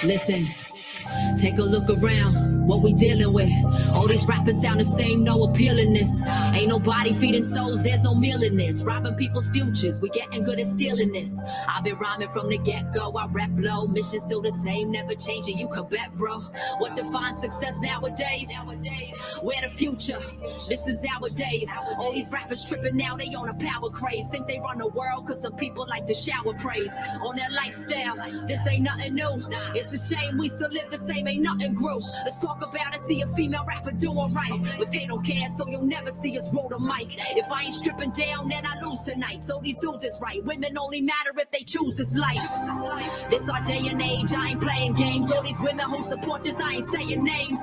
Listen, take a look around, what we dealing with. All these rappers sound the same, no appealingness. Ain't nobody feeding souls, there's no meal in this. Robbing people's futures, we getting good at stealing this. I've been rhyming from the get-go, I rap low. Mission still the same, never changing, you can bet, bro. What defines success nowadays? Where the future? This is our days. All these rappers tripping now, they on a power craze. Think they run the world, cause some people like to shower praise on their lifestyle. This ain't nothing new. It's a shame we still live the same, ain't nothing grew. Let's talk about it, see a female rapper doing right. But they don't care, so you'll never see us roll the mic. If I ain't stripping down, then I lose tonight. So these dudes is right. Women only matter if they choose this life. This our day and age, I ain't playing games. All these women who support this, I ain't saying names.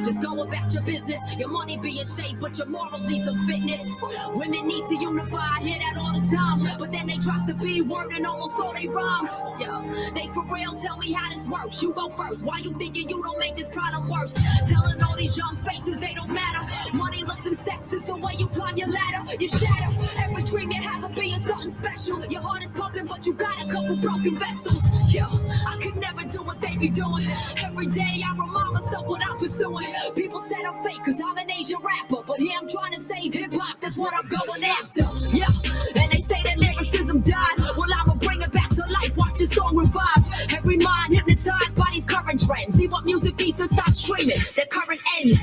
Just go about your business. Your money be in shape, but your morals need some fitness. Women need to unify, I hear that all the time. But then they drop the B word and almost all they rhymes. Yeah, they for real, tell me how this works. You go first, why you thinking you don't make this problem worse? Telling all these young faces they don't matter. Money, looks, and sex is the way you climb your ladder. You shatter every dream you have of being something special. Your heart is pumping, but you got a couple broken vessels. Yeah, I could never do what they be doing. Every day I remind myself what I'm pursuing. People said I'm fake cause I'm an Asian rapper, but here I'm trying to save hip-hop, that's what I'm going after. Yeah, and they say that lyricism died. Well, I'ma bring it back to life, watch your song revive. Every mind hypnotized by these current trends. See what music needs to stop streaming, their current ends.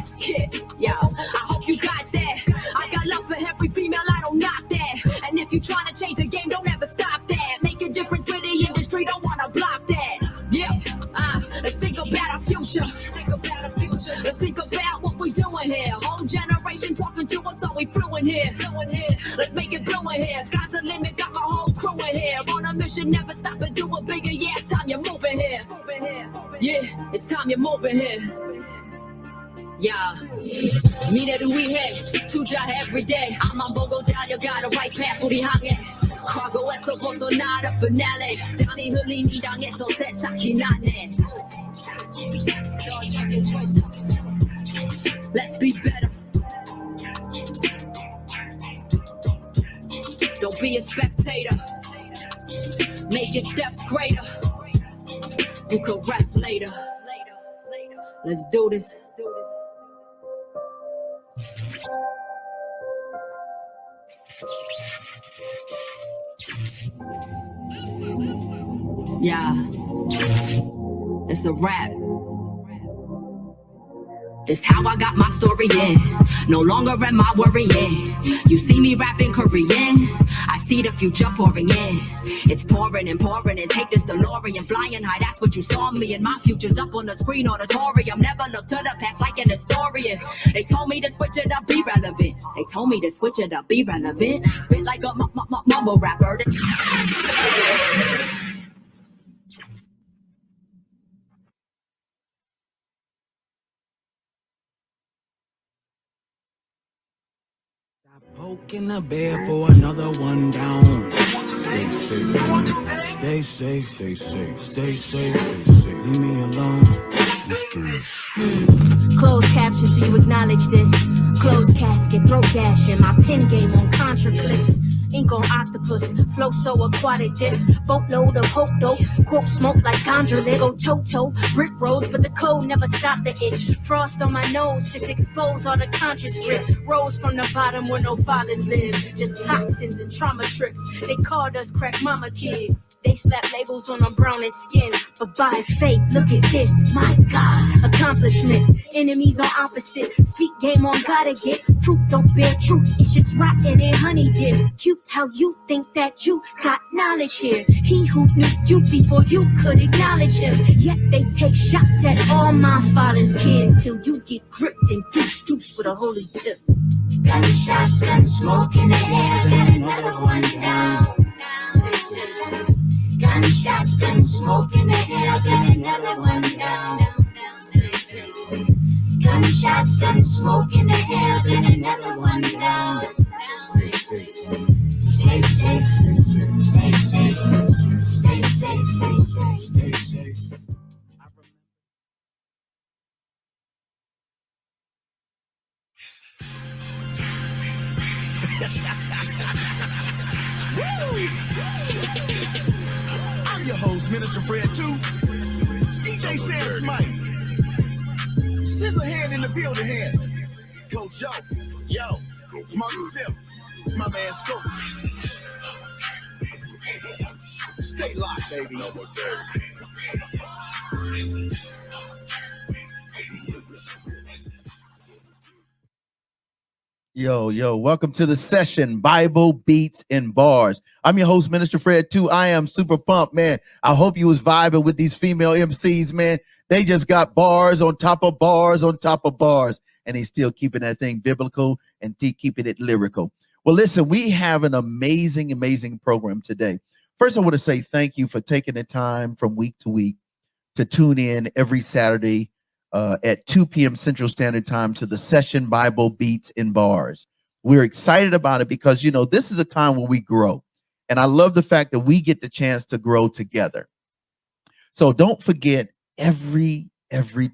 Yeah, I hope you got that. I got love for every female, I don't knock that. And if you trying to change the game, don't ever stop that. Make a difference with the industry, don't wanna block that. Yeah, let's think about our future. Let's think about what we doing here. Whole generation talking to us, so we fluent here. Let's make it blue in here. Sky's the limit, got my whole crew in here. On a mission, never stop and do it bigger. Yeah, it's time you're moving here. Yeah, it's time you're moving here. Yeah, mira du ihe, tuya every day. I'm on Bogo down, you got a right path for the hanging. Cargo eso Bolsonaro finale. Dami hulini dang eso set sakinane. Let's be better. Don't be a spectator. Make your steps greater. You can rest later. Let's do this. Yeah, it's a rap. It's how I got my story in. No longer am I worrying. You see me rapping Korean. I see the future pouring in. It's pouring and pouring and take this DeLorean flying high. That's what you saw me and my future's up on the screen auditorium. Never look to the past like an historian. They told me to switch it up, be relevant. They told me to switch it up, be relevant. Spit like a mumble rapper. Poking the bear for another one down. Stay safe, stay safe, stay safe, stay safe, stay safe. Leave me alone. Closed caption so you acknowledge this. Closed casket, throat gashing. My pen game on contra clips. Ink on octopus, flow so aquatic. This boatload of hope dope, quote smoke like ganja. They go Toto, brick roads, but the code never stopped the itch. Frost on my nose, just expose all the conscious grit. Rose from the bottom where no fathers live, just toxins and trauma trips. They called us crack mama kids. They slap labels on our brownish skin, but by faith, look at this, my God, accomplishments. Enemies on opposite, feet game on gotta get. Fruit don't bear truth, it's just rotten and honey dip. Cute how you think that you got knowledge here. He who knew you before you could acknowledge him. Yet they take shots at all my father's kids till you get gripped and deuce with a holy tip. Gunshots, gun smoke in the air, got another one down. Gunshots, gun smoke in the air, got another one down. Gunshots, gun smoke in the air, got another one down. Stay safe, stay safe. I'm your host, Minister Fred 2. DJ Sam Smite. Scissorhand in the building here. Coach Yo, Monkey Sim, my man Scope. Stay locked, baby. Yo, welcome to the session, Bible Beats and Bars. I'm your host, Minister Fred 2. I am super pumped, man. I hope you was vibing with these female MCs, man. They just got bars on top of bars on top of bars, and they still keeping that thing biblical and keeping it lyrical. Well, listen, we have an amazing program today. First, I want to say thank you for taking the time from week to week to tune in every Saturday at 2 p.m. Central Standard Time to the session Bible Beats and Bars. We're excited about it because, you know, this is a time where we grow. And I love the fact that we get the chance to grow together. So don't forget every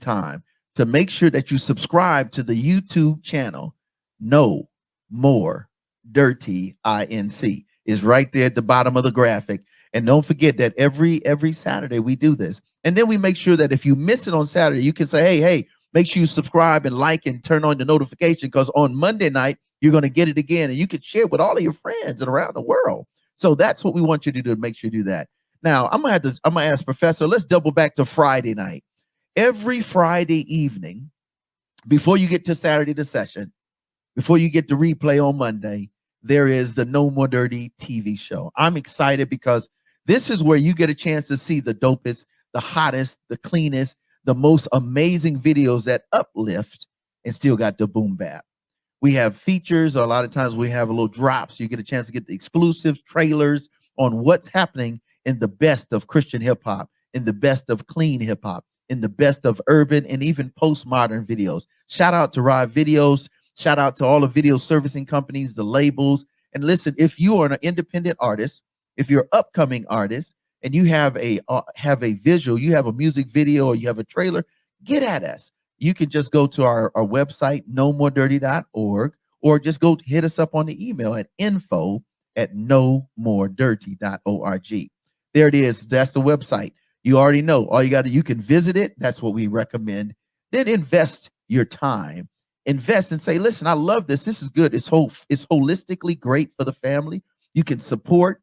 time to make sure that you subscribe to the YouTube channel, No More Dirty INC. Is right there at the bottom of the graphic. And don't forget that every Saturday we do this. And then we make sure that if you miss it on Saturday, you can say, hey, make sure you subscribe and like and turn on the notification, because on Monday night, you're going to get it again. And you can share it with all of your friends and around the world. So that's what we want you to do, to make sure you do that. Now, I'm going to ask Professor, let's double back to Friday night. Every Friday evening, before you get to Saturday, the session, before you get the replay on Monday, there is the No More Dirty TV show. I'm excited because this is where you get a chance to see the dopest, the hottest, the cleanest, the most amazing videos that uplift and still got the boom bap. We have features, or a lot of times we have a little drops. You get a chance to get the exclusive trailers on what's happening in the best of Christian hip hop, in the best of clean hip hop, in the best of urban and even postmodern videos. Shout out to Rod Videos. Shout out to all the video servicing companies, the labels. And listen, if you are an independent artist, if you're an upcoming artist, and you have a visual, you have a music video, or you have a trailer, get at us. You can just go to our website, nomoredirty.org, or just go hit us up on the email at info@nomoredirty.org. There it is. That's the website. You already know. All you got to, you can visit it. That's what we recommend. Then invest your time. Invest and say, listen, I love this. This is good. It's holistically great for the family. You can support.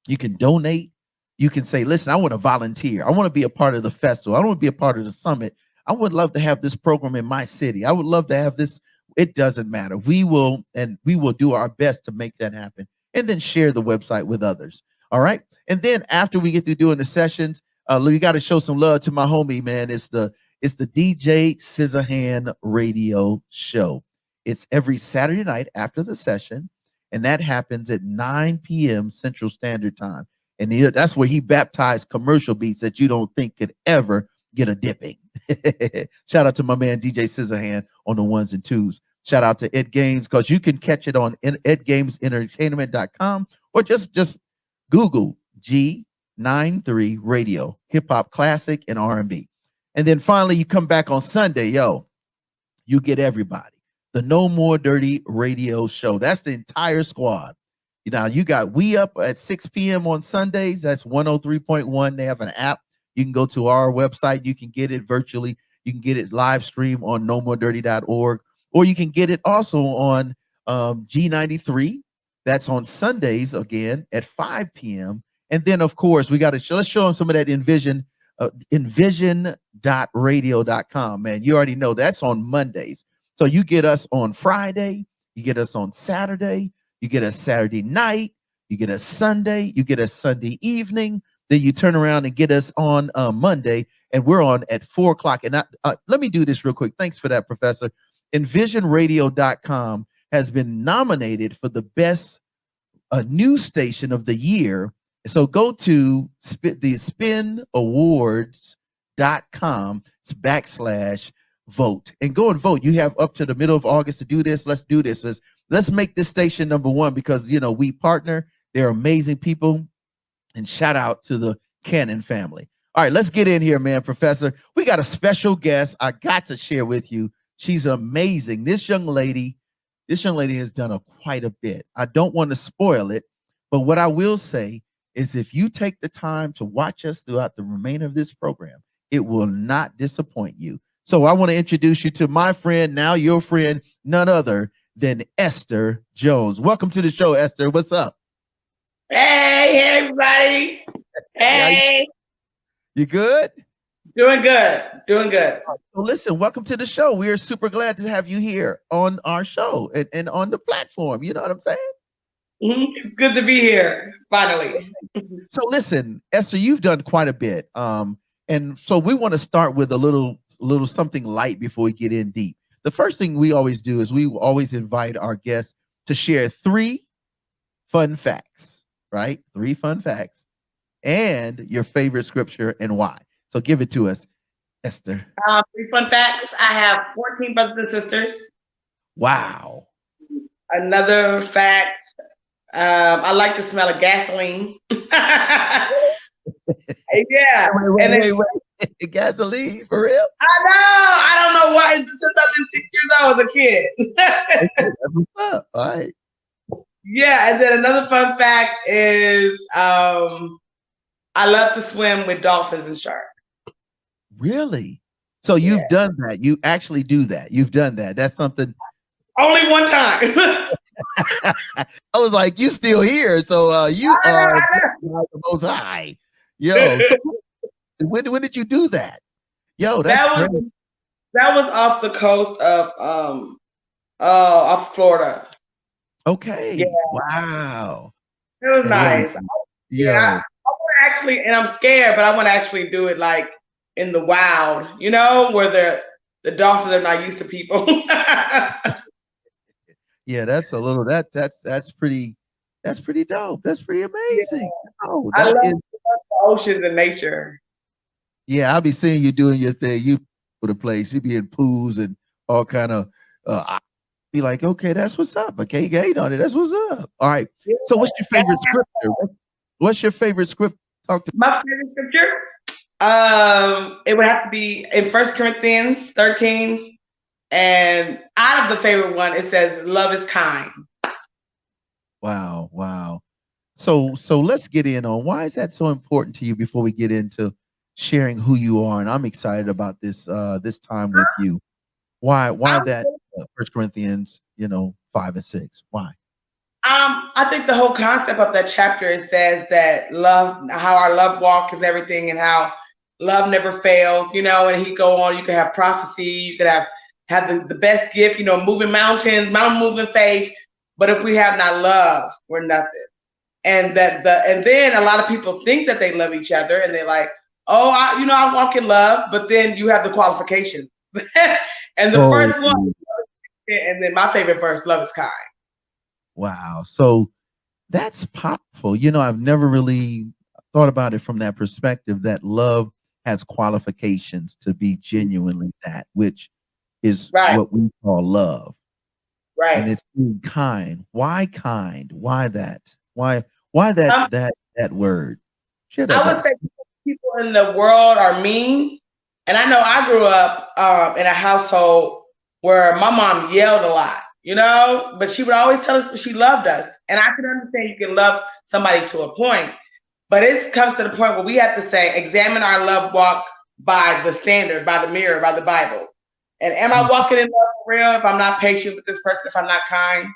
You can donate. You can say, listen, I want to volunteer. I want to be a part of the festival. I want to be a part of the summit. I would love to have this program in my city. I would love to have this. It doesn't matter. We will do our best to make that happen. And then share the website with others. All right. And then after we get through doing the sessions, we got to show some love to my homie, man. It's the DJ Scissorhand radio show. It's every Saturday night after the session, and that happens at 9 p.m. Central Standard Time. And that's where he baptized commercial beats that you don't think could ever get a dipping. Shout out to my man DJ Scissorhand on the ones and twos. Shout out to Ed Games, because you can catch it on edgamesentertainment.com, or just Google G93 Radio, hip hop classic and R&B. And then finally, you come back on Sunday, you get everybody. The No More Dirty radio show. That's the entire squad. You know, you got We Up at 6 p.m. on Sundays. That's 103.1. They have an app. You can go to our website. You can get it virtually. You can get it live stream on nomoredirty.org, or you can get it also on G93. That's on Sundays again at 5 p.m. And then, of course, we got to let's show them some of that envision.radio.com, man. You already know that's on Mondays. So you get us on Friday, you get us on Saturday, you get us Saturday night, you get us Sunday, you get us Sunday evening, then you turn around and get us on Monday, and we're on at 4 o'clock. And let me do this real quick. Thanks for that, Professor. Envisionradio.com has been nominated for the best news station of the year. So go to the spinawards.com/vote and go and vote. You have up to the middle of August to do this. Let's do this. Let's make this station number one, because, you know, we partner. They're amazing people. And shout out to the Cannon family. All right, let's get in here, man, Professor. We got a special guest I got to share with you. She's amazing. This young lady this young lady has done quite a bit. I don't want to spoil it, but what I will say is if you take the time to watch us throughout the remainder of this program, it will not disappoint you. So I want to introduce you to my friend, now your friend, none other than Esther Jones. Welcome to the show, Esther. What's up? Hey, everybody. Hey. You good? Doing good. Doing good. So listen, welcome to the show. We are super glad to have you here on our show and on the platform. You know what I'm saying? It's good to be here, finally. So listen, Esther, you've done quite a bit. And so we want to start with a little something light before we get in deep. The first thing we always do is we always invite our guests to share 3 fun facts, right? 3 fun facts and your favorite scripture and why. So give it to us, Esther. 3 fun facts. I have 14 brothers and sisters. Wow. Another fact, I like the smell of gasoline. Yeah. Wait. Gasoline, for real? I know. I don't know why. Since I've been 6 years old as a kid. That's what's up. All right. Yeah, and then another fun fact is I love to swim with dolphins and sharks. Really? So you've done that. You actually do that. You've done that. That's something. Only one time. I was like, you still here. So you are the most high. Yo, so when did you do that? Yo, that was off the coast of off Florida. Okay. Yeah. Wow. It was nice. Yeah. I want to actually, and I'm scared, but I want to actually do it like in the wild, you know, where the dolphins are not used to people. Yeah, that's a little that's pretty dope. That's pretty amazing. Yeah. Oh, I love the oceans and nature. Yeah, I'll be seeing you doing your thing. You for the place, you be in pools and all kind of I'll be like, okay, that's what's up. Okay, gate on it. That's what's up. All right. Yeah. So what's your favorite scripture? What's your favorite script? Talk to my favorite scripture. It would have to be in 1 Corinthians 13. And out of the favorite one, it says, love is kind. Wow. So let's get in on why is that so important to you before we get into sharing who you are. And I'm excited about this time with you. Why that 1 Corinthians, 5 and 6? Why? I think the whole concept of that chapter, it says that love, how our love walk is everything and how love never fails, and he go on, you can have prophecy, you could have the best gift, moving mountains, mountain moving faith. But if we have not love, we're nothing. And then a lot of people think that they love each other and they're like, oh, I walk in love, but then you have the qualifications. And the first one, and then my favorite verse, love is kind. Wow. So that's powerful. I've never really thought about it from that perspective, that love has qualifications to be genuinely that, which is what we call love. Right. And it's being kind. Why kind? Why that? Why that word? Share that. I would say people in the world are mean. And I know I grew up in a household where my mom yelled a lot, but she would always tell us she loved us. And I can understand you can love somebody to a point, but it comes to the point where we have to say, examine our love walk by the standard, by the mirror, by the Bible. And am I walking in love for real if I'm not patient with this person, if I'm not kind?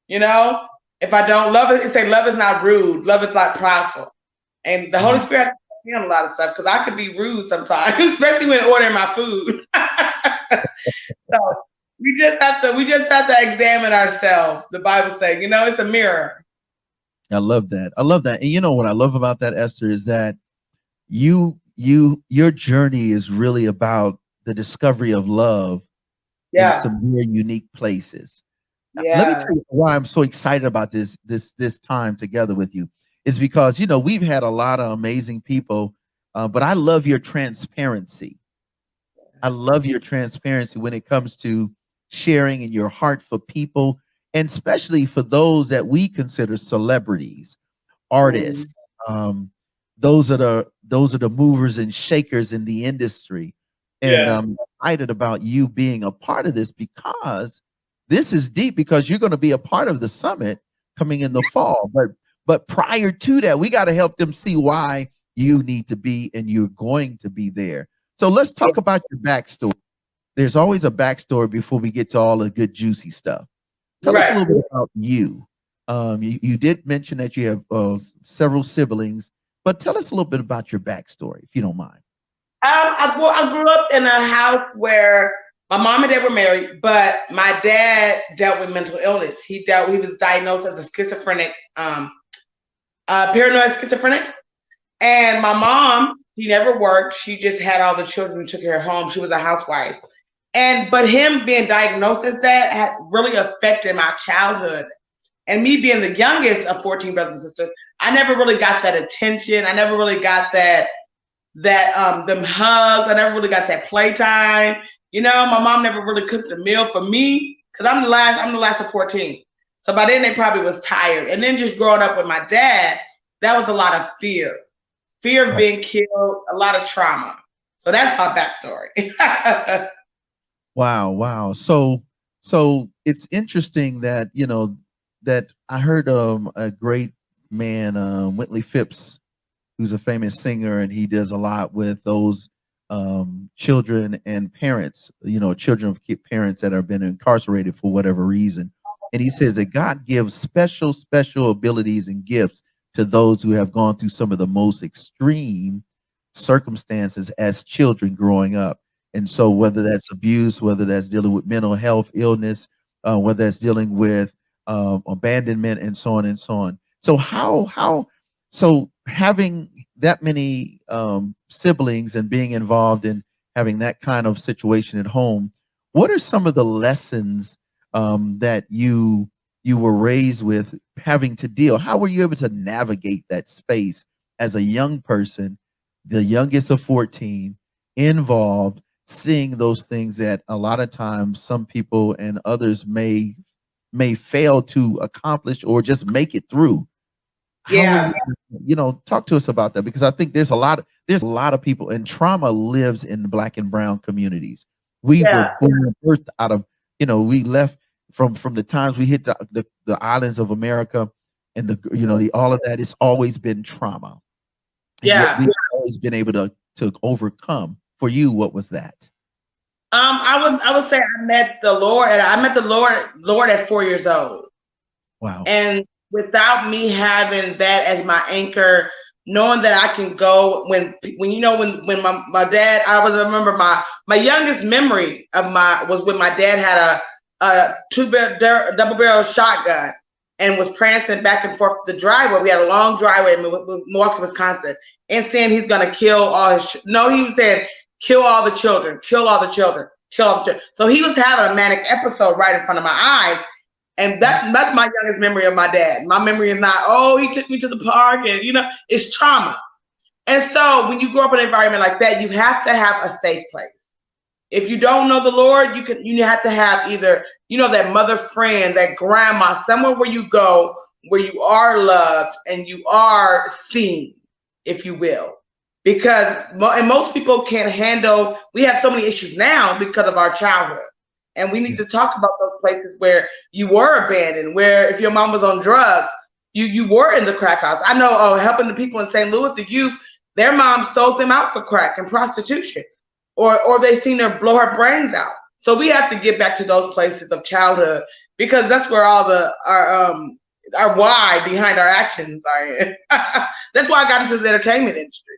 If I don't love it, say love is not rude. Love is not prideful. And the Holy Spirit has to me on a lot of stuff because I could be rude sometimes, especially when ordering my food. So we just have to examine ourselves. The Bible says, it's a mirror. I love that. And what I love about that, Esther, is that your journey is really about the discovery of love in some very unique places. Yeah. Let me tell you why I'm so excited about this time together with you. Is because we've had a lot of amazing people, but I love your transparency. I love your transparency when it comes to sharing in your heart for people, and especially for those that we consider celebrities, artists. Those are the movers and shakers in the industry. And I'm excited about you being a part of this because this is deep because you're going to be a part of the summit coming in the fall. But prior to that, we got to help them see why you need to be and you're going to be there. So let's talk about your backstory. There's always a backstory before we get to all the good juicy stuff. Tell us a little bit about you. You did mention that you have several siblings, but tell us a little bit about your backstory, if you don't mind. I grew up in a house where my mom and dad were married, but my dad dealt with mental illness. He was diagnosed as a schizophrenic, paranoid schizophrenic. And my mom, she never worked. She just had all the children and took care of home. She was a housewife. But him being diagnosed as that had really affected my childhood. And me being the youngest of 14 brothers and sisters, I never really got that attention. I never really got them hugs. I never really got that playtime. You know, my mom never really cooked a meal for me because I'm the last of 14. So by then they probably was tired. And then just growing up with my dad, that was a lot of fear of being killed, a lot of trauma. So that's my backstory. Wow. So it's interesting that, you know, that I heard a great man, Whitley Phipps, who's a famous singer, and he does a lot with those children and parents, you know, children of parents that have been incarcerated for whatever reason. And he says that God gives special abilities and gifts to those who have gone through some of the most extreme circumstances as children growing up. And so whether that's abuse, whether that's dealing with mental health illness, whether that's dealing with abandonment and so on and so on. So so having that many siblings and being involved in having that kind of situation at home, what are some of the lessons that you were raised with having to deal? How were you able to navigate that space as a young person, the youngest of 14, involved, seeing those things that a lot of times some people and others may fail to accomplish or just make it through? You know, talk to us about that, because I think there's a lot of people, and trauma lives in the Black and brown communities. We were birthed out of, you know, we left from the times we hit the islands of America, and all of that. It's always been trauma. And yet we've always been able to overcome. For you, what was that? I would say I met the Lord, and I met the Lord at 4 years old. Wow. And without me having that as my anchor, knowing that I can go when my dad, remember my youngest memory was when my dad had a double barrel shotgun and was prancing back and forth the driveway. We had a long driveway in Milwaukee, Wisconsin, and saying he's gonna kill all his. No, he was saying kill all the children, kill all the children, kill all the children. So he was having a manic episode right in front of my eyes. And that's my youngest memory of my dad. My memory is not, oh, he took me to the park, and it's trauma. And so when you grow up in an environment like that, you have to have a safe place. If you don't know the Lord, you have to have either, that mother friend, that grandma, somewhere where you go, where you are loved and you are seen, if you will. Because most people can't handle, we have so many issues now because of our childhood. And we need to talk about those places where you were abandoned, where if your mom was on drugs, you were in the crack house. I know helping the people in St. Louis, the youth, their mom sold them out for crack and prostitution, or they seen her blow her brains out. So we have to get back to those places of childhood, because that's where all our why behind our actions are. That's why I got into the entertainment industry.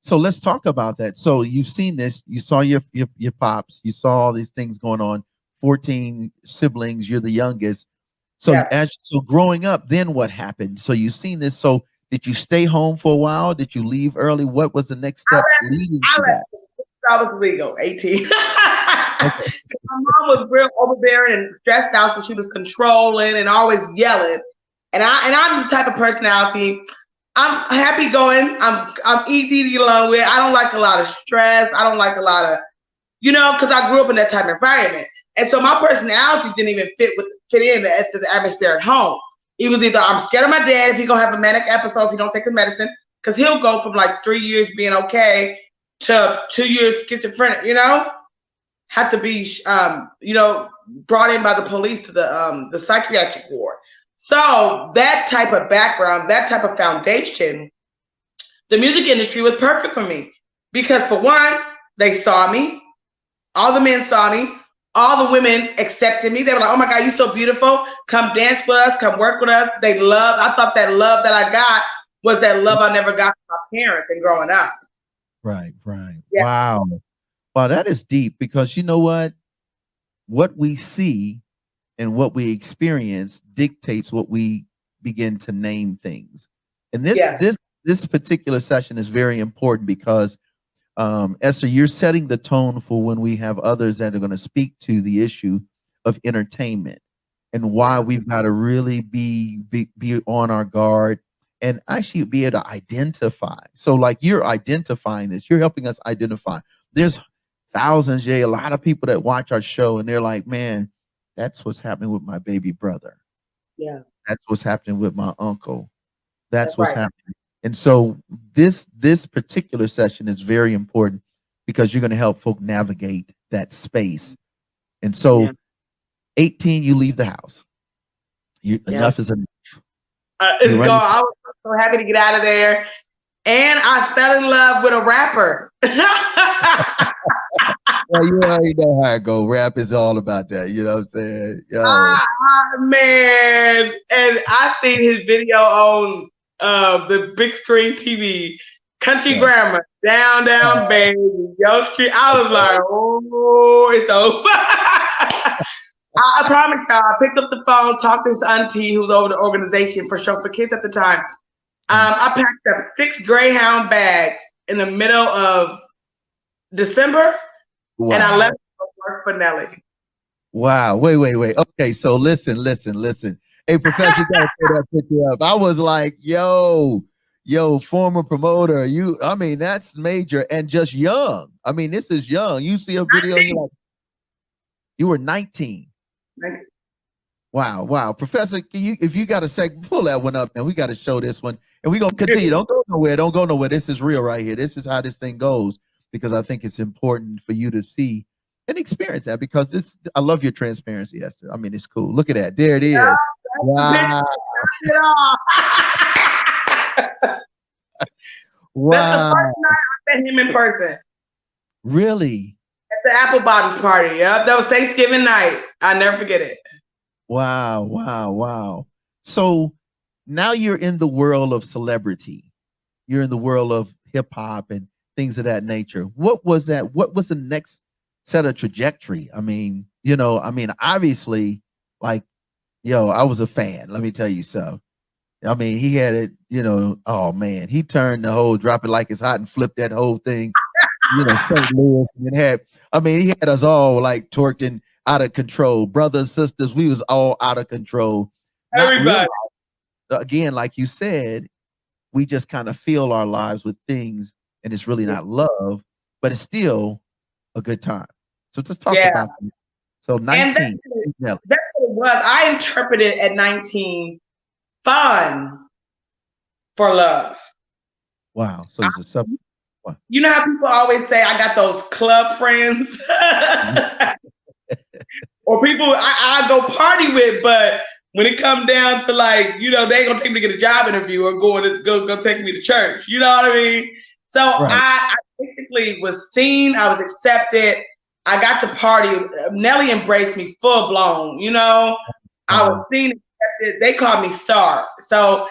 So let's talk about that. So you've seen this, you saw your pops, you saw all these things going on, 14 siblings, you're the youngest. So so growing up, then what happened? So you've seen this. So did you stay home for a while? Did you leave early? What was the next step leading to that? I was legal, 18. Okay. My mom was real overbearing and stressed out, so she was controlling and always yelling. And I'm the type of personality, I'm happy going. I'm easy to get along with. I don't like a lot of stress. I don't like a lot of, because I grew up in that type of environment. And so my personality didn't even fit in the atmosphere at home. It was either I'm scared of my dad if he's going to have a manic episode if he don't take the medicine, because he'll go from like 3 years being okay to 2 years schizophrenic, have to be, brought in by the police to the psychiatric ward. So that type of background, that type of foundation, the music industry was perfect for me because, for one, they saw me. All the men saw me. All the women accepted me. They were like, "Oh my God, you're so beautiful. Come dance with us. Come work with us." They loved. I thought that love that I got was that love I never got from my parents and growing up. Right. Yeah. Wow. Wow, that is deep because you know what? What we see and what we experience dictates what we begin to name things. And this particular session is very important because Esther, you're setting the tone for when we have others that are going to speak to the issue of entertainment and why we've got to really be on our guard and actually be able to identify. So like you're identifying this, you're helping us identify. There's thousands, a lot of people that watch our show and they're like, man, that's what's happening with my baby brother. Yeah. That's what's happening with my uncle. That's what's happening. And so this particular session is very important because you're going to help folk navigate that space. And so 18, you leave the house. Enough is enough. I was so happy to get out of there. And I fell in love with a rapper. Well, you already know how it goes. Rap is all about that. You know what I'm saying? Man. And I seen his video on the big screen TV, Country Grammar, down, baby, Yo Street. I was like, oh, it's over. I promise y'all, I picked up the phone, talked to his auntie who was over the organization for Show for Kids at the time. I packed up 6 Greyhound bags in the middle of December, and I left to work for Nelly. Wow. Wait. Okay, so listen. Hey, Professor, you gotta put that picture up. I was like, yo, former promoter. That's major and just young. I mean, this is young. You see a video, and you're like, you were 19. Wow. Professor, if you got a second, pull that one up, and we got to show this one. And we're going to continue. Don't go nowhere. This is real right here. This is how this thing goes, because I think it's important for you to see and experience that, because I love your transparency, Esther. I mean, it's cool. Look at that. There it is. Wow. Wow. That's the first night I met him in person. Really? At the Apple Bottoms party. Yep. That was Thanksgiving night. I'll never forget it. Wow. So now you're in the world of celebrity. You're in the world of hip hop and things of that nature. What was that? What was the next set of trajectory? I mean, obviously, like, I was a fan. Let me tell you so. I mean, he had it, oh man, he turned the whole drop it like it's hot and flipped that whole thing, St. Louis, and he had us all like twerking out of control. Brothers, sisters, we was all out of control. Everybody. Again, like you said, we just kind of fill our lives with things, and it's really not love, but it's still a good time. So let's talk about that. So 19. That's what it was. I interpreted at 19 fun for love. Wow. So it's a sub. Wow. You know how people always say, I got those club friends? Or people I go party with, but when it comes down to they ain't gonna take me to get a job interview or go take me to church. You know what I mean? So I basically was seen, I was accepted. I got to party. Nelly embraced me full blown, I was seen, accepted. They called me Star. So,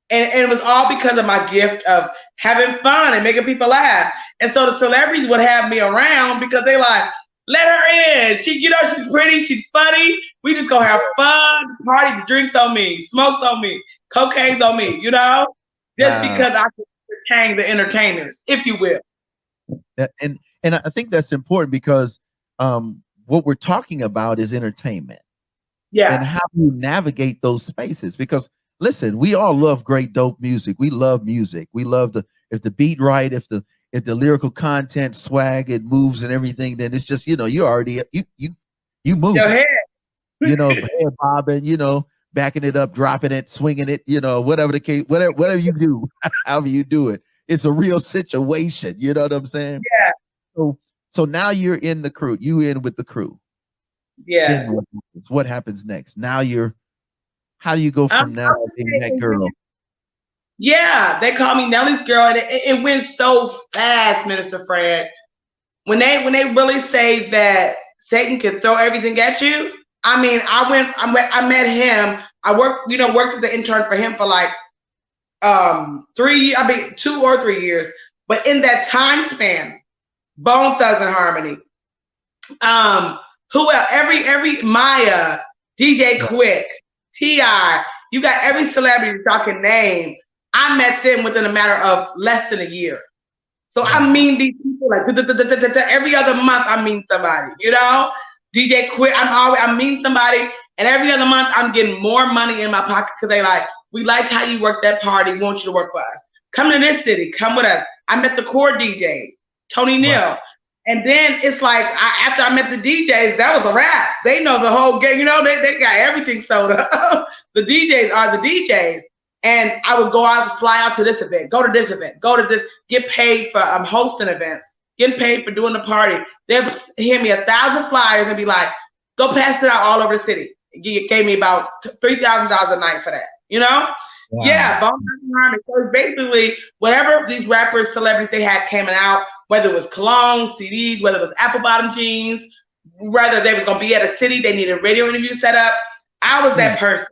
and it was all because of my gift of having fun and making people laugh. And so the celebrities would have me around because they like, let her in. She, she's pretty, she's funny. We just gonna have fun, party, drinks on me, smokes on me, cocaine's on me, just because I can entertain the entertainers, if you will. And I think that's important because what we're talking about is entertainment. Yeah. And how you navigate those spaces. Because listen, we all love great dope music. We love music. We love if the beat right, if the lyrical content, swag, it moves and everything, then it's just, you already you move. Your head. Head bobbing, backing it up, dropping it, swinging it, whatever the case, whatever you do, however you do it. It's a real situation. You know what I'm saying? Yeah. So now you're in the crew. You in with the crew. Yeah. Then what happens next? Now how do you go from now being that girl? Yeah, they call me Nelly's girl, and it went so fast, Minister Fred. When they really say that Satan can throw everything at you, I mean, I met him. I worked as an intern for him for like 2 or 3 years. But in that time span, Bone Thugs and Harmony, who else? Every Maya, DJ Quick, T.I., you got every celebrity y'all can name. I met them within a matter of less than a year. So I mean these people like every other month I meet somebody, DJ Quick, I meet somebody, and every other month I'm getting more money in my pocket because they like, we liked how you worked that party, we want you to work for us. Come to this city, come with us. I met the core DJs, Tony Neal. Wow. And then it's like, after I met the DJs, that was a wrap. They know the whole game, they got everything sold up. The DJs are the DJs. And I would go out, fly out to this event, go to this event, go to this, get paid for hosting events, getting paid for doing the party. They'd hand me 1,000 flyers and be like, go pass it out all over the city. It gave me about $3,000 a night for that, Wow. Yeah, Bone Thugs and Harmony. So it's basically whatever these rappers, celebrities they had coming out, whether it was cologne, CDs, whether it was apple bottom jeans, whether they was going to be at a city, they needed a radio interview set up. I was that person.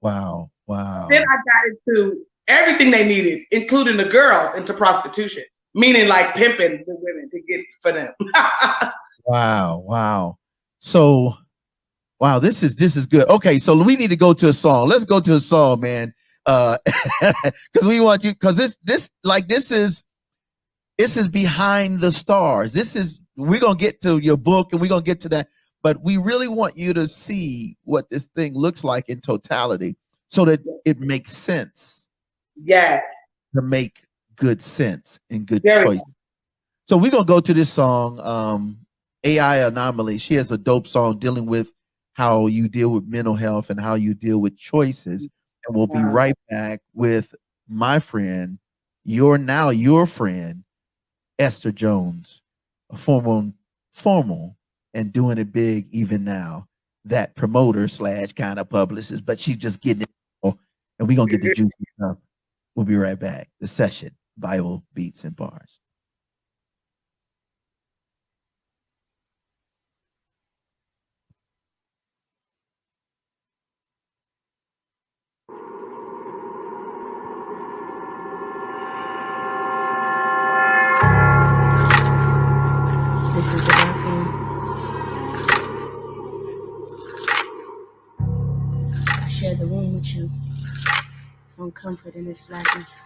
Wow. Then I got into everything they needed, including the girls, into prostitution, meaning like pimping the women to get for them. Wow. So, wow, this is good. Okay, so we need to go to a song. Let's go to a song, man. Because we want you, because this is behind the stars. We're gonna get to your book and we're gonna get to that, but we really want you to see what this thing looks like in totality so that it makes sense. Yeah. To make good sense and good choice. So we're gonna go to this song, AI Anomaly. She has a dope song dealing with how you deal with mental health and how you deal with choices. And we'll be right back with my friend, your friend, Esther Jones, a formal and doing it big even now, that promoter / kind of publicist, but she's just getting it all, and we're going to get the juicy stuff. We'll be right back. The session, Bible, Beats, and Bars. This is about me. I share the room with you. Found comfort in this blackness.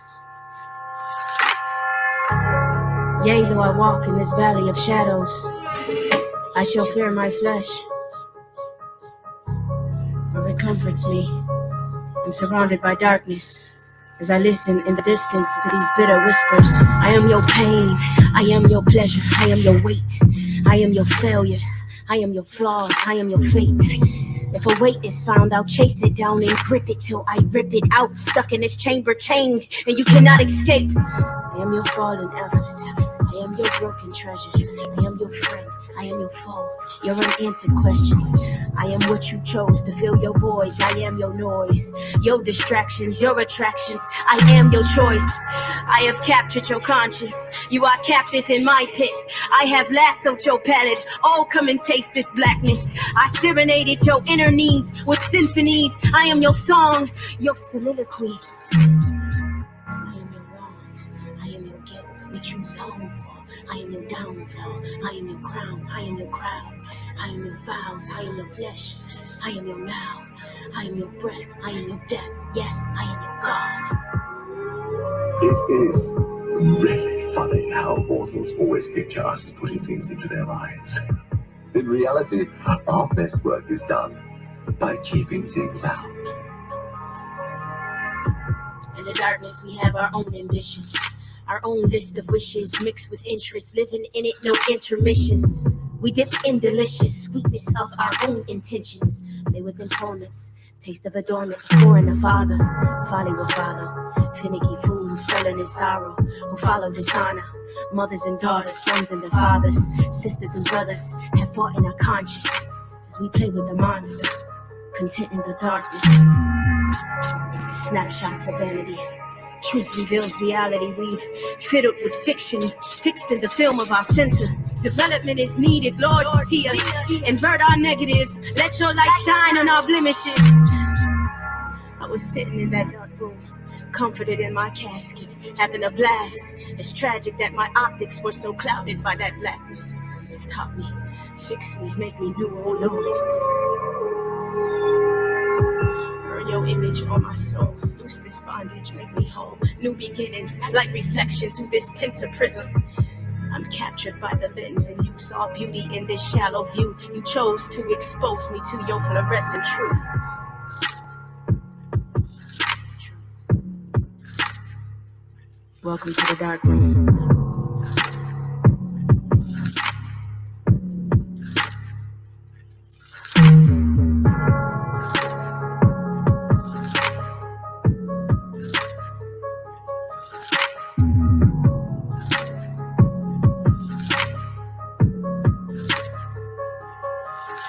Yea, though I walk in this valley of shadows, I shall fear my flesh, for it comforts me. I'm surrounded by darkness as I listen in the distance to these bitter whispers. I am your pain, I am your pleasure, I am your weight, I am your failures, I am your flaws, I am your fate. If a weight is found, I'll chase it down and grip it till I rip it out. Stuck in this chamber, chained, and you cannot escape. I am your fallen efforts, I am your broken treasures, I am your friend, I am your foe, your unanswered questions. I am what you chose to fill your voids. I am your noise, your distractions, your attractions. I am your choice. I have captured your conscience. You are captive in my pit. I have lassoed your palate. Oh, come and taste this blackness. I serenaded your inner needs with symphonies. I am your song, your soliloquy. I am your wrongs. I am your guilt, which you long for. I am your downfall, I am your crown, I am your crowd, I am your vows, I am your flesh, I am your now, I am your breath, I am your death, yes, I am your God. It is really funny how mortals always picture us as putting things into their minds. In reality, our best work is done by keeping things out. In the darkness we have our own ambitions. Our own list of wishes mixed with interest, living in it, no intermission. We dip in delicious sweetness of our own intentions, made with informants, Taste of adornment, pouring the Father. Folly will follow. Finicky fools, selling in sorrow, who follow dishonor. Mothers and daughters, sons and their fathers, sisters and brothers have fought in our conscience as we play with the monster, content in the darkness. Snapshots of vanity. Truth reveals reality. We've fiddled with fiction, fixed in the film of our center. Development is needed, Lord, see us. Invert our negatives. Let your light shine on our blemishes. I was sitting in that dark room, comforted in my casket, having a blast. It's tragic that my optics were so clouded by that blackness. Stop me, fix me, make me new, oh Lord. Burn your image on my soul. Loose this bondage, make me whole. New beginnings, like reflection through this pentaprism. I'm captured by the lens, and you saw beauty in this shallow view. You chose to expose me to your fluorescent truth. Welcome to the dark room.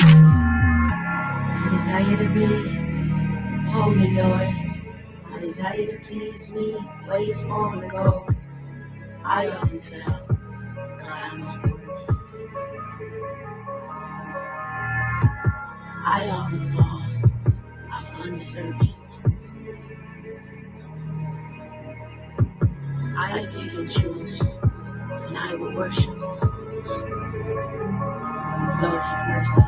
I desire to be holy, Lord. I desire to please me, ways more than gold. I often fell, God, I'm not worthy. I often fall, I'm undeserving. I pick and choose, and I will worship. Lord, have mercy.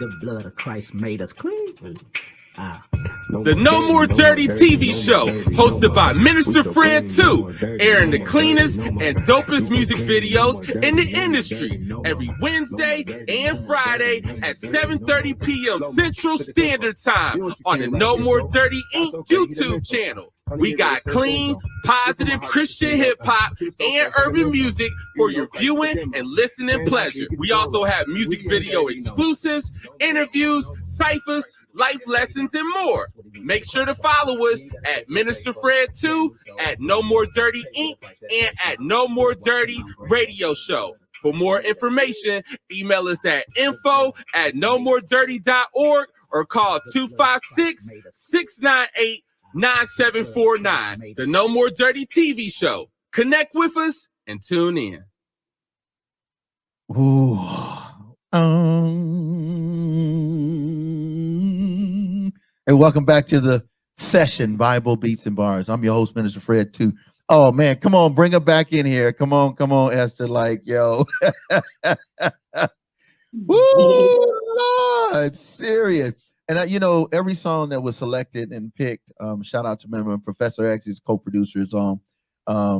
The blood of Christ made us clean. The No More Dirty TV show, hosted by Minister Fred 2, airing the cleanest and dopest music videos in the industry every Wednesday and Friday at 7:30 p.m. Central Standard Time on the No More Dirty Inc. YouTube channel. We got clean, positive Christian hip-hop and urban music for your viewing and listening pleasure. We also have music video exclusives, interviews, ciphers, life lessons, and more. Make sure to follow us at Minister Fred 2, at No More Dirty Inc., and at No More Dirty Radio Show. For more information, email us at info@nomoredirty.org or call 256-698-9749. The No More Dirty TV show. Connect with us and tune in. Ooh. And welcome back to the session, Bible Beats and Bars. I'm your host, Minister Fred 2. Oh man, come on, bring her back in here. Come on, Esther. Like, yo. Woo, Lord, serious. And you know, every song that was selected and picked, shout out to member Professor X, his co-producers on.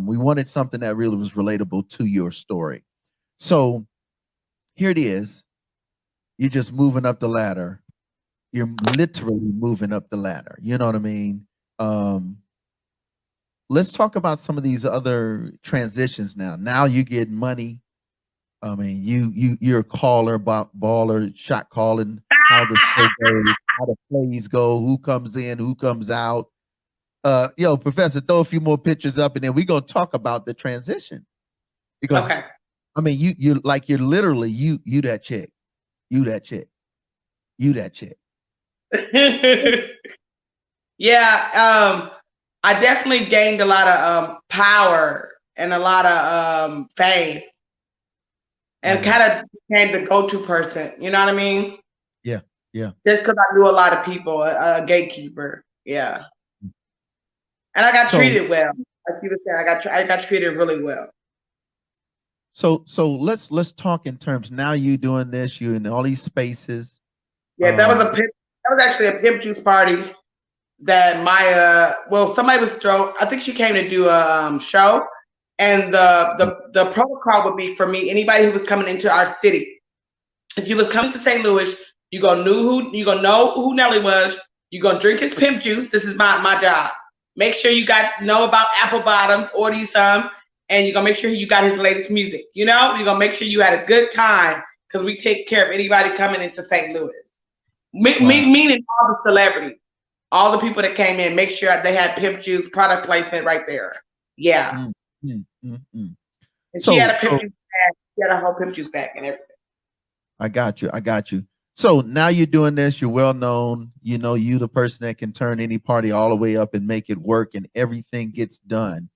We wanted something that really was relatable to your story. So here it is. You're just moving up the ladder. You're literally moving up the ladder. You know what I mean? Let's talk about some of these other transitions now. Now you get money. I mean, you're a caller, baller, shot calling, how the show goes, how the plays go, who comes in, who comes out. Yo, Professor, throw a few more pictures up, and then we're gonna talk about the transition. Because Okay. I mean, you're literally you that chick, you that chick, you that chick. Yeah, I definitely gained a lot of power and a lot of fame, and kind of became the go-to person. You know what I mean? Yeah, yeah. Just because I knew a lot of people, a gatekeeper. Yeah, and I got treated well. Like you were saying, I got treated really well. So let's talk in terms. Now you doing this, you in all these spaces. Yeah, that was actually a pimp juice party. that Maya, well, somebody was I think she came to do a show, and the protocol would be for me, anybody who was coming into our city. If you was coming to St. Louis, you gonna know who Nelly was. You gonna drink his pimp juice. This is my job. Make sure you know about apple bottoms, order you some, and you're gonna make sure you got his latest music. You know, you're gonna make sure you had a good time because we take care of anybody coming into St. Louis. Meaning all the celebrities, all the people that came in, make sure they had pimp juice product placement right there. Yeah. And she had a pimp juice bag. She had a whole pimp juice bag and everything. I got you. So now you're doing this, you're well known, you the person that can turn any party all the way up and make it work and everything gets done.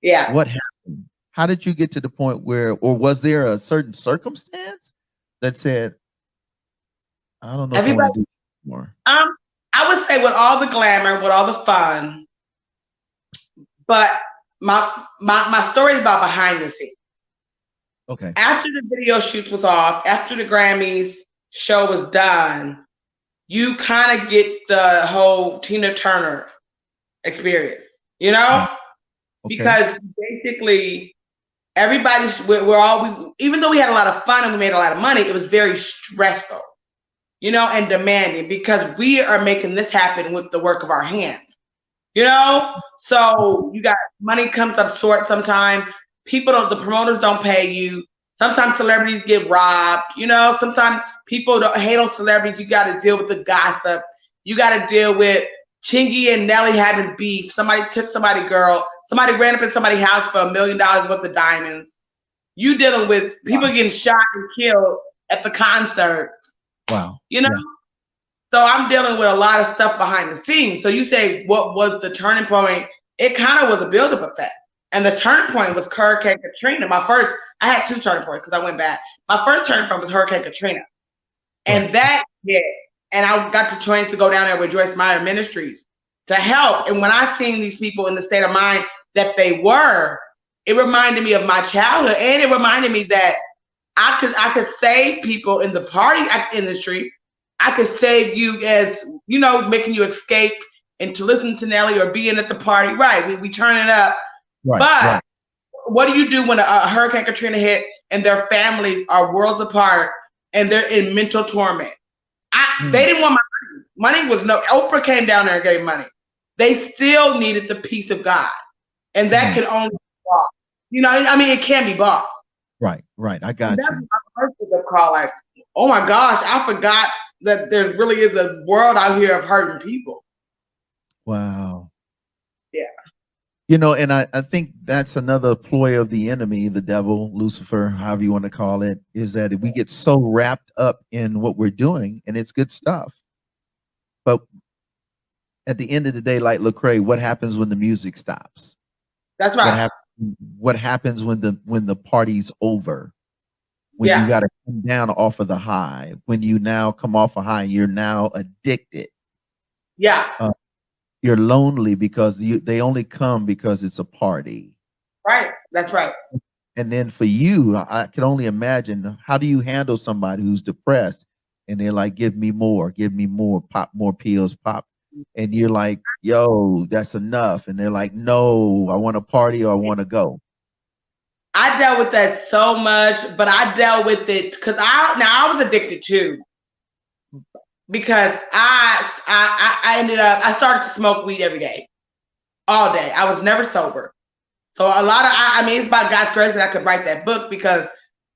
Yeah. What happened? How did you get to the point or was there a certain circumstance that said, I don't know if I want to do this more? I would say with all the glamour, with all the fun, but my story is about behind the scenes. Okay. After the video shoot was off, after the Grammys show was done, you kind of get the whole Tina Turner experience, Okay. Because basically even though we had a lot of fun and we made a lot of money, it was very stressful, and demanding because we are making this happen with the work of our hands, so you got money comes up short sometimes. The promoters don't pay you. Sometimes celebrities get robbed. Sometimes people don't hate on celebrities. You got to deal with the gossip. You got to deal with Chingy and Nelly having beef. Somebody took somebody's girl. Somebody ran up in somebody's house for $1 million worth of diamonds. You dealing with people getting shot and killed at the concerts. Wow. So I'm dealing with a lot of stuff behind the scenes. So you say, what was the turning point? It kind of was a build-up effect. And the turning point was Hurricane Katrina. I had 2 turning points because I went back. My first turning point was Hurricane Katrina. And that hit. And I got the chance to go down there with Joyce Meyer Ministries to help. And when I seen these people in the state of mind that they were, it reminded me of my childhood. And it reminded me that I could save people in the party industry. I could save you as, making you escape and to listen to Nelly or being at the party. Right. We turn it up. Right. What do you do when a Hurricane Katrina hit and their families are worlds apart and they're in mental torment? They didn't want my money. Money was Oprah came down there and gave money. They still needed the peace of God. And that can only be bought. It can be bought. Right. I got you. That's my first call. Like, oh my gosh, I forgot that there really is a world out here of hurting people. Wow. Yeah. And I think that's another ploy of the enemy, the devil, Lucifer, however you want to call it, is that we get so wrapped up in what we're doing, and it's good stuff. But at the end of the day, like Lecrae, what happens when the music stops? That's right. What happens when the party's over? When you got to come down off of the high, when you now come off a high, you're now addicted. Yeah. You're lonely because they only come because it's a party. Right. That's right. And then for you, I can only imagine, how do you handle somebody who's depressed and they're like, give me more, pop more pills, pop. And you're like, yo, that's enough. And they're like, no, I want to party or I want to go. I dealt with that so much, but I dealt with it because I was addicted too. Because I started to smoke weed every day, all day. I was never sober. So a lot of, it's by God's grace that I could write that book, because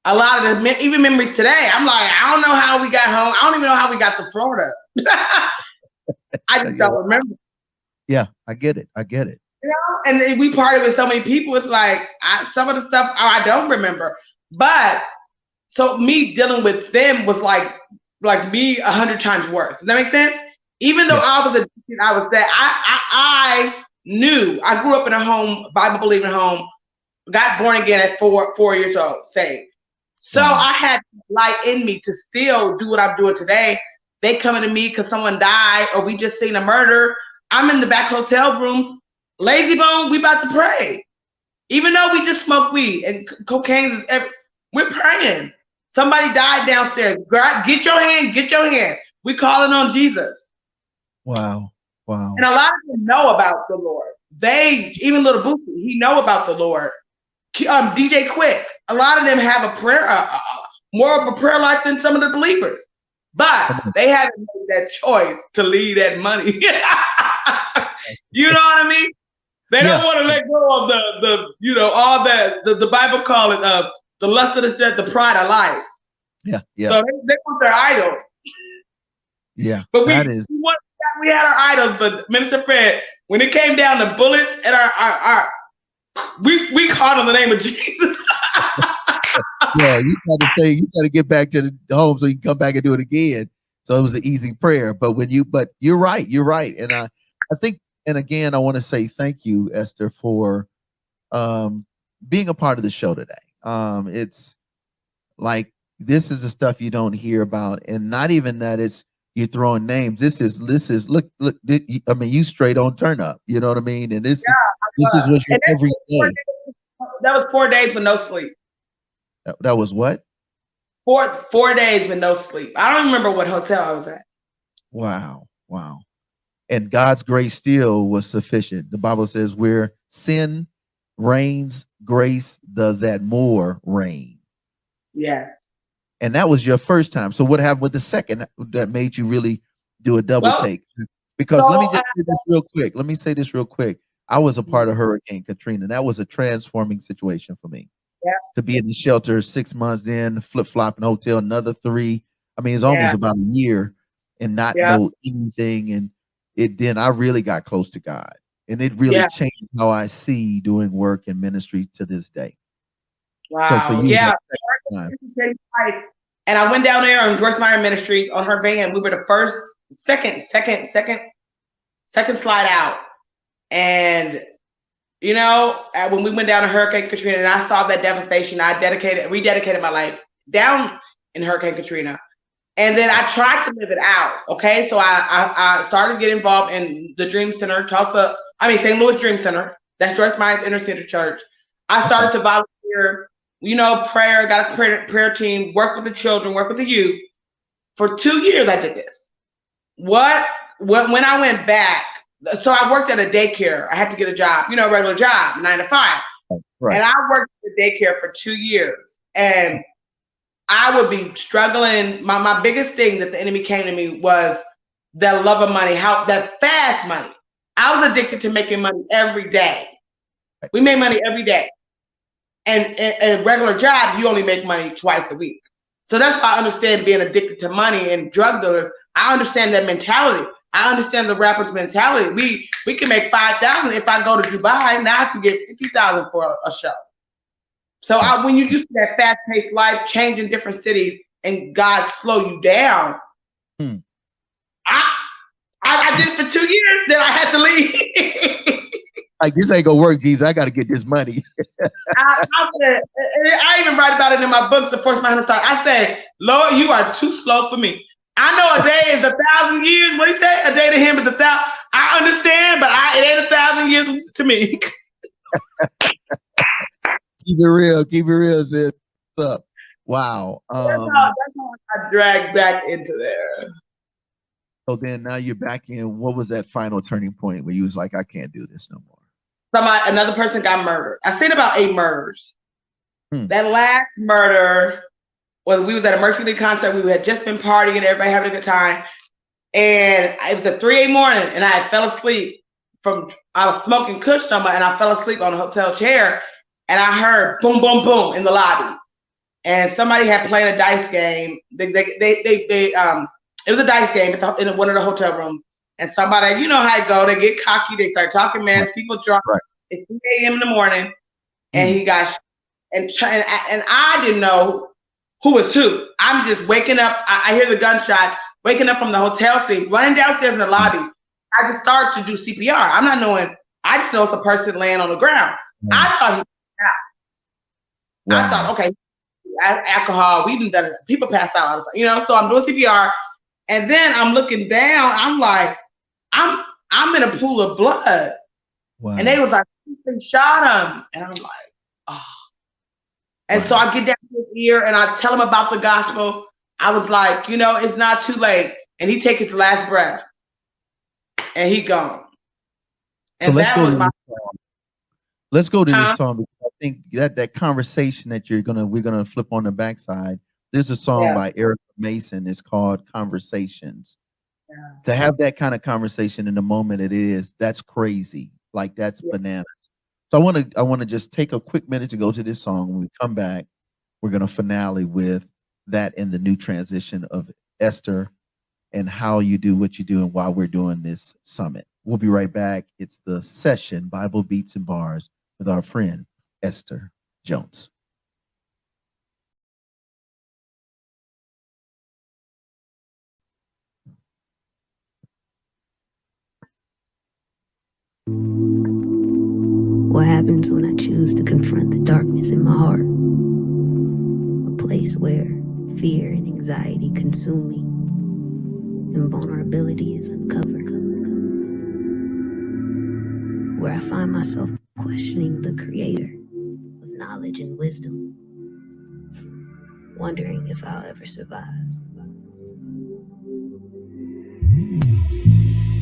a lot of the, even memories today, I'm like, I don't know how we got home. I don't even know how we got to Florida. I just don't remember. Yeah, I get it. And we partied with so many people. It's like, some of the stuff I don't remember. But so me dealing with them was like me 100 times worse. Does that make sense? Even though I was addicted, I knew. I grew up in a home, Bible believing home, got born again at 4 years old, saved. So I had light in me to still do what I'm doing today. They coming to me because someone died or we just seen a murder. I'm in the back hotel rooms, lazy bone, we about to pray. Even though we just smoke weed and cocaine, we're praying. Somebody died downstairs. Get your hand. We calling on Jesus. Wow. Wow. And a lot of them know about the Lord. Even Little Boosie, he know about the Lord. DJ Quick, a lot of them have a prayer, more of a prayer life than some of the believers. But they haven't made that choice to leave that money. You know what I mean? They don't want to let go of all that the Bible call it the lust of the flesh, the pride of life. Yeah, yeah. So they want their idols. Yeah, but we had our idols. But Minister Fred, when it came down to bullets and our we called on the name of Jesus. Yeah, you try to get back to the home so you can come back and do it again. So it was an easy prayer. But you're right. And I think, and again, I want to say thank you, Esther, for being a part of the show today. It's like, this is the stuff you don't hear about, and not even that it's you're throwing names. This is look. I mean, you straight on turn up. You know what I mean? And this is what you're every day. That was 4 days with no sleep. That was what? 4 days with no sleep. I don't remember what hotel I was at. Wow. And God's grace still was sufficient. The Bible says where sin reigns, grace does that more reign. Yeah. And that was your first time. So what happened with the second that made you really do a double take? Because let me just say this real quick. Let me say this real quick. I was a part of Hurricane Katrina. That was a transforming situation for me. Yeah. To be in the shelter 6 months, then flip-flopping hotel, another 3. I mean, it's almost about a year and not know anything. And then I really got close to God. And it really changed how I see doing work and ministry to this day. Wow. So for you, and I went down there on Joyce Meyer Ministries on her van. We were the second slide out. And when we went down to Hurricane Katrina and I saw that devastation, I rededicated my life down in Hurricane Katrina. And then I tried to live it out. Okay. So I started to get involved in the Dream Center, St. Louis Dream Center. That's Joyce Meyer's Inner City Church. I started to volunteer, prayer, got a prayer team, work with the children, work with the youth. For 2 years, I did this. When I went back, so I worked at a daycare. I had to get a job, a regular job, 9 to 5. Right. And I worked at the daycare for 2 years. And I would be struggling. My biggest thing that the enemy came to me was that love of money, that fast money. I was addicted to making money every day. We made money every day. And regular jobs, you only make money twice a week. So that's why I understand being addicted to money and drug dealers. I understand that mentality. I understand the rapper's mentality. We can make $5,000 if I go to Dubai. Now I can get $50,000 for a show. So when you used to that fast-paced life, changing different cities, and God slow you down, I did it for 2 years. Then I had to leave. Like, this ain't gonna work, Jesus. I gotta get this money. I even write about it in my book, The Force Behind the Star. I say, Lord, you are too slow for me. I know a day is 1,000 years. What do you say? A day to him is 1,000. I understand, but it ain't 1,000 years to me. Keep it real, sis. What's up? Wow. That's how I dragged back into there. So then now you're back in. What was that final turning point where you was like, I can't do this no more? Another person got murdered. I seen about 8 murders. That last murder was, we was at a Mercury League concert. We had just been partying, everybody having a good time. And it was at 3 a.m. morning, and I fell asleep I was smoking Kush somewhere, and I fell asleep on a hotel chair, and I heard boom, boom, boom in the lobby. And somebody had played a dice game. It was a dice game in one of the hotel rooms. And somebody, you know how it go, they get cocky, they start talking mess, people drunk. Right. It's 3 a.m. in the morning, and he got shot. And I didn't know who was who. I'm just waking up. I hear the gunshots, waking up from the hotel scene, running downstairs in the lobby. I just started to do CPR. I'm not knowing. I just know it's a person laying on the ground. I thought he was out. I thought, okay, alcohol, we've done it. People pass out all the time, so I'm doing CPR. And then I'm looking down. I'm like, I'm in a pool of blood. Wow. And they was like, they shot him. And I'm like, oh. And so I get down to his ear and I tell him about the gospel. I was like, it's not too late. And he takes his last breath. and he gone. So And let's that go was to my this song. Let's go to Huh? this song because I think that conversation that we're gonna flip on the backside. There's a song Yeah. by Eric Mason. It's called Conversations. Yeah. To have that kind of conversation in the moment that's crazy. Like that's Yeah. bananas. So I want to just take a quick minute to go to this song. When we come back, we're gonna finale with that in the new transition of Esther and how you do what you do and why we're doing this summit. We'll be right back. It's the session Bible Beats and Bars with our friend Esther Jones. What happens when I choose to confront the darkness in my heart? A place where fear and anxiety consume me and vulnerability is uncovered. Where I find myself questioning the creator of knowledge and wisdom, wondering if I'll ever survive.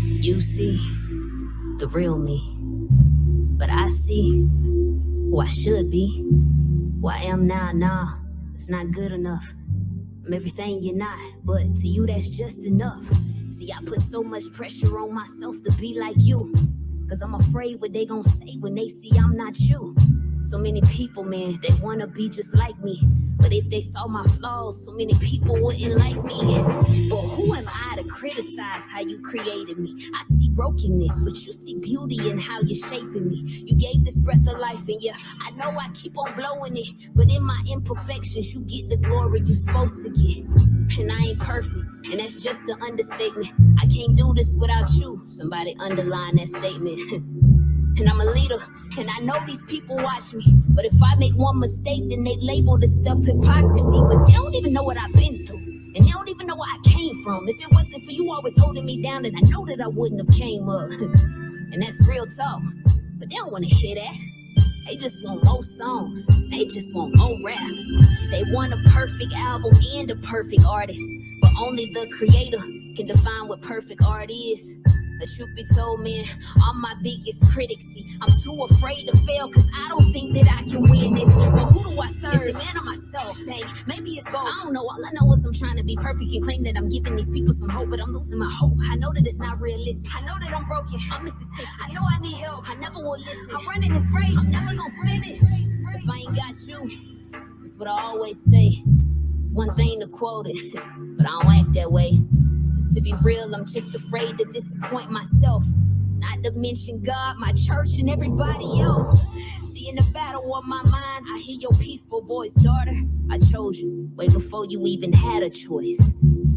You see the real me, but I see who I should be. Who I am now, nah, it's not good enough. I'm everything you're not, but to you that's just enough. See, I put so much pressure on myself to be like you, cause I'm afraid what they gon' say when they see I'm not you. So many people, man, they wanna be just like me, but if they saw my flaws, so many people wouldn't like me. But who am I to criticize how you created me? I see brokenness, but you see beauty in how you're shaping me. You gave this breath of life, and yeah, I know I keep on blowing it, but in my imperfections, you get the glory you're supposed to get. And I ain't perfect, and that's just an understatement. I can't do this without you. Somebody underline that statement. And I'm a leader, and I know these people watch me, but if I make one mistake, then they label this stuff hypocrisy. But they don't even know what I've been through, and they don't even know where I came from. If it wasn't for you always holding me down, then I know that I wouldn't have came up. And that's real talk, but they don't want to hear that. They just want more songs, they just want more rap. They want a perfect album and a perfect artist, but only the creator can define what perfect art is. The truth be told, man, I'm my biggest critic. See, I'm too afraid to fail, cause I don't think that I can win this. But who do I serve? Is it man or myself? Hey, maybe it's both. I don't know. All I know is I'm trying to be perfect and claim that I'm giving these people some hope, but I'm losing my hope. I know that it's not realistic. I know that I'm broken. I'm Mrs. Fix. I know I need help. I never will listen. I'm running this race. I'm never gonna finish if I ain't got you. That's what I always say. It's one thing to quote it, but I don't act that way. To be real, I'm just afraid to disappoint myself. Not to mention God, my church, and everybody else. See, in the battle of my mind, I hear your peaceful voice, daughter. I chose you way before you even had a choice.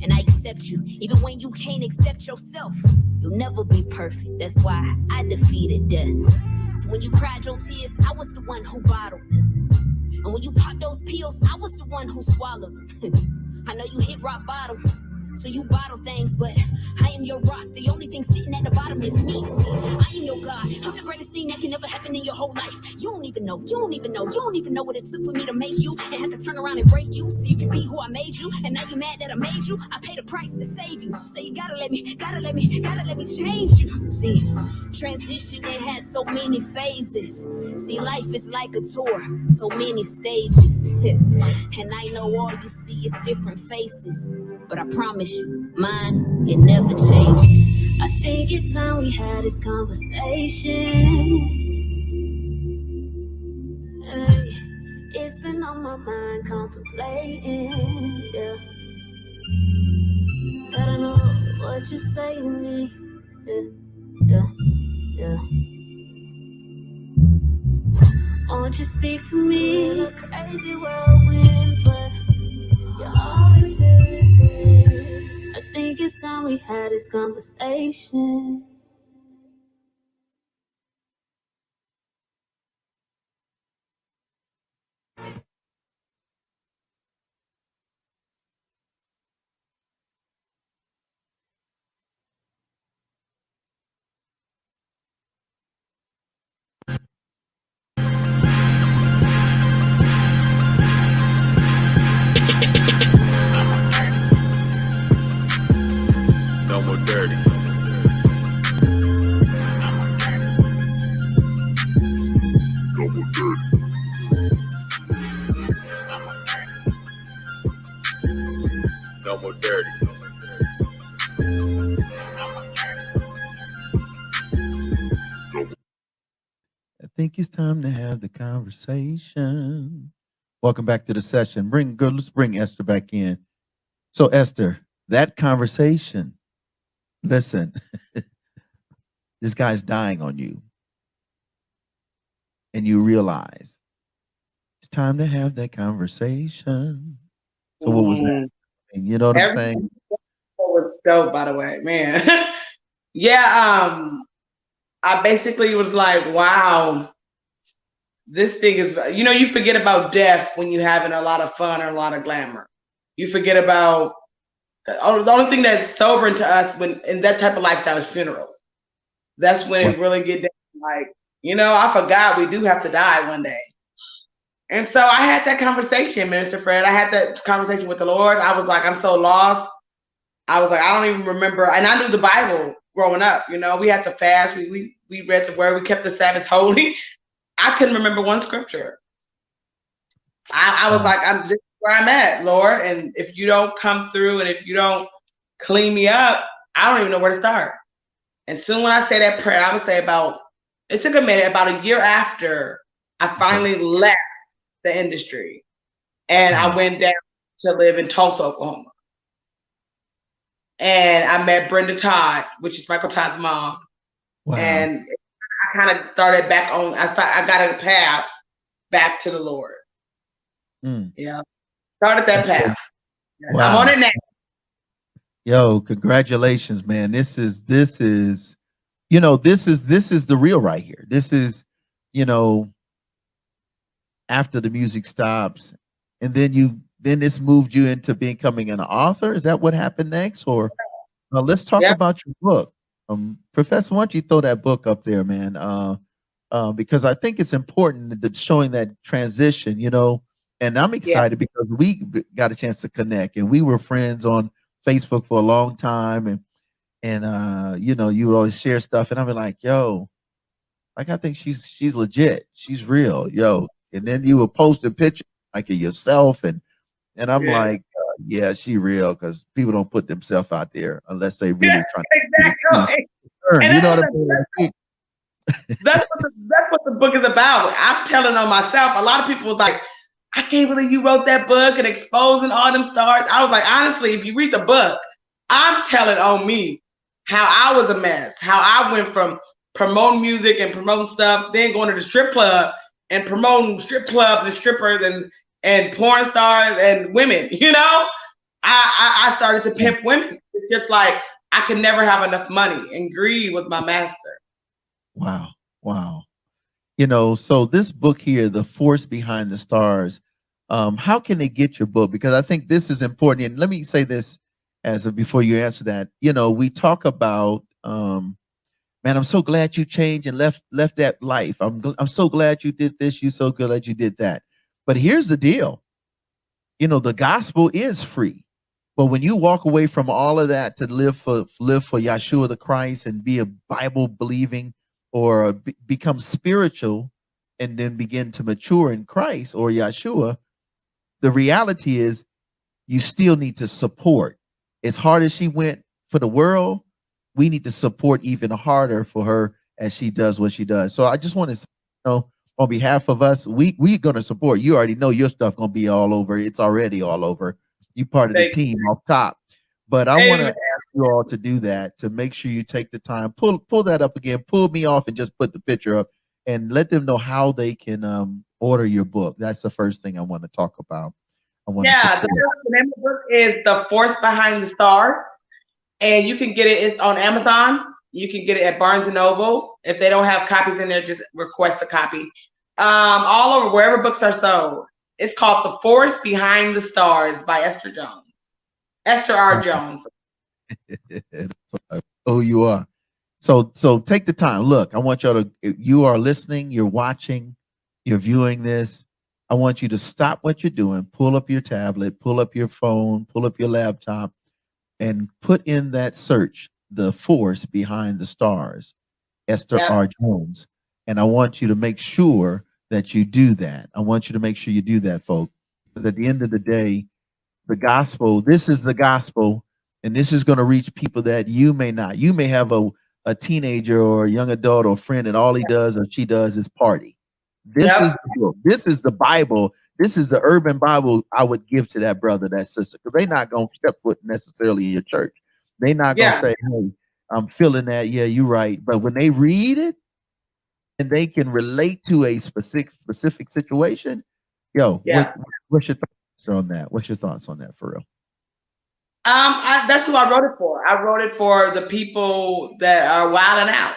And I accept you, even when you can't accept yourself. You'll never be perfect, that's why I defeated death. So when you cried your tears, I was the one who bottled them. And when you popped those pills, I was the one who swallowed them. I know you hit rock bottom, so you bottle things, but I am your rock. The only thing sitting at the bottom is me. See, I am your God. I'm the greatest thing that can ever happen in your whole life. You don't even know what it took for me to make you and have to turn around and break you so you can be who I made you. And now you mad that I made you. I paid a price to save you. So you gotta let me change you. See, transition, it has so many phases. See, life is like a tour, so many stages. And I know all you see is different faces, but I promise you, mine, it never changes. I think it's time we had this conversation. Hey, it's been on my mind, contemplating, yeah. Gotta know what you say to me, yeah. Won't you speak to me? A crazy whirlwind, but you're always here to see. I think it's time we had this conversation. No more dirty. No more dirty. I think it's time to have the conversation. Welcome back to the session. Let's bring Esther back in. So Esther, that conversation, listen, this guy's dying on you. And you realize it's time to have that conversation. So what was that? You know what I'm saying? Was dope, by the way, man. Yeah, I basically was like, wow, this thing is, you forget about death when you're having a lot of fun or a lot of glamour. You forget about the only thing that's sobering to us when in that type of lifestyle is funerals. That's when it really get down. Like, I forgot we do have to die one day. And so I had that conversation, Minister Fred. I had that conversation with the Lord. I was like, I'm so lost. I was like, I don't even remember. And I knew the Bible growing up. We had to fast. We read the word. We kept the Sabbath holy. I couldn't remember one scripture. I was like, this is where I'm at, Lord. And if you don't come through and if you don't clean me up, I don't even know where to start. And soon when I say that prayer, I would say it took a minute, about a year after I finally left the industry. And I went down to live in Tulsa, Oklahoma. And I met Brenda Todd, which is Michael Todd's mom. Wow. And I kind of started back on, I got a path back to the Lord. Yeah. Started that path. Wow. I'm on it now. Yo, congratulations, man. This is the real right here. This is, after the music stops, and then this moved you into becoming an author. Is that what happened next? Or let's talk about your book. Professor, why don't you throw that book up there, man? Because I think it's important that showing that transition, and I'm excited because we got a chance to connect, and we were friends on Facebook for a long time, and you would always share stuff, and I'd be like, yo, like, I think she's legit, she's real, yo. And then you would post a picture like of yourself, and I'm like, yeah, she real, because people don't put themselves out there unless they really try. Exactly. You know what I mean? That's what the book is about. I'm telling on myself. A lot of people was like, I can't believe you wrote that book and exposing all them stars. I was like, honestly, if you read the book, I'm telling on me how I was a mess, how I went from promoting music and promoting stuff, then going to the strip club and promoting strip club and strippers and porn stars and women. I started to pimp women. It's just like I could never have enough money, and greed was my master. Wow. So this book here, The Force Behind the Stars, how can they get your book? Because I think this is important. And let me say this before you answer that. We talk about, man, I'm so glad you changed and left that life. I'm so glad you did this. You're so glad you did that. But here's the deal. The gospel is free. But when you walk away from all of that to live for Yeshua the Christ and be a Bible believing or become spiritual and then begin to mature in Christ or Yeshua, the reality is you still need to support. As hard as she went for the world, we need to support even harder for her as she does what she does. So I just want to say, on behalf of us, we're going to support. You already know your stuff going to be all over. It's already all over. You part of the team off top. But I want to ask you all to do that, to make sure you take the time. Pull that up again. Pull me off and just put the picture up and let them know how they can order your book. That's the first thing I want to talk about. The name of the book is The Force Behind the Stars. And you can get it. It's on Amazon. You can get it at Barnes & Noble. If they don't have copies in there, just request a copy. All over, wherever books are sold. It's called The Force Behind the Stars by Esther R. Jones. Oh, you are. So take the time. Look, I want y'all to, you are listening, you're watching, you're viewing this. I want you to stop what you're doing, pull up your tablet, pull up your phone, pull up your laptop, and put in that search, The Force Behind the Stars, Esther R. Jones. And I want you to make sure that you do that. I want you to make sure you do that, folks. Because at the end of the day, the gospel. This is the gospel, and this is going to reach people that you may not. You may have a teenager or a young adult or friend, and all he does or she does is party. This is the book. This is the Bible. This is the urban Bible I would give to that brother, that sister, because they're not going to step foot necessarily in your church. They're not going to say, hey, I'm feeling that. Yeah, you're right. But when they read it and they can relate to a specific situation, yo, what's your thoughts on that? What's your thoughts on that, for real? That's who I wrote it for. I wrote it for the people that are wilding out.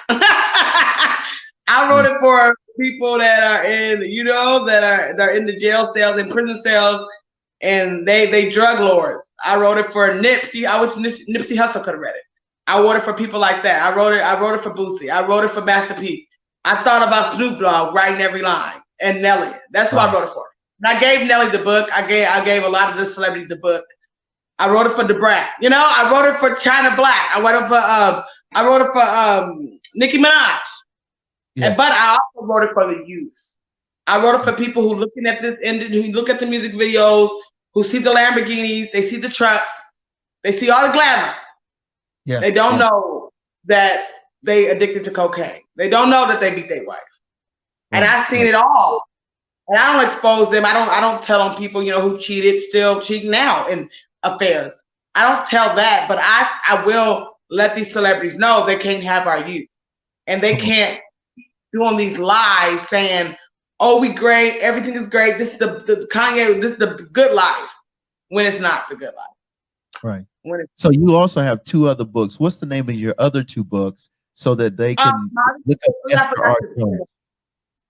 I wrote it for people that are in, you know, they're in the jail cells and prison cells, and they drug lords. I wrote it for Nipsey. I wish Nipsey Hussle could have read it. I wrote it for people like that. I wrote it for Boosie. I wrote it for Master P. I thought about Snoop Dogg writing every line, and Nelly. That's who I wrote it for. And I gave Nelly the book. I gave a lot of the celebrities the book. I wrote it for DeBrat. You know, I wrote it for China Black. I wrote it for Nicki Minaj. Yeah. But I also wrote it for the youth. I wrote it for people who looking at this and who look at the music videos, who see the Lamborghinis, they see the trucks, they see all the glamour. Yeah. They don't know that they addicted to cocaine. They don't know that they beat their wife. And I've seen it all. And I don't expose them. I don't tell on people, you know, who cheated, still cheating now in affairs. I don't tell that, but I will let these celebrities know they can't have our youth. And they can't doing these lies saying, oh, we great, everything is great. This is the Kanye, this is the good life, when it's not the good life. Right. So you also have 2 other books. What's the name of your other 2 books so that they can look up Esther R. Jones?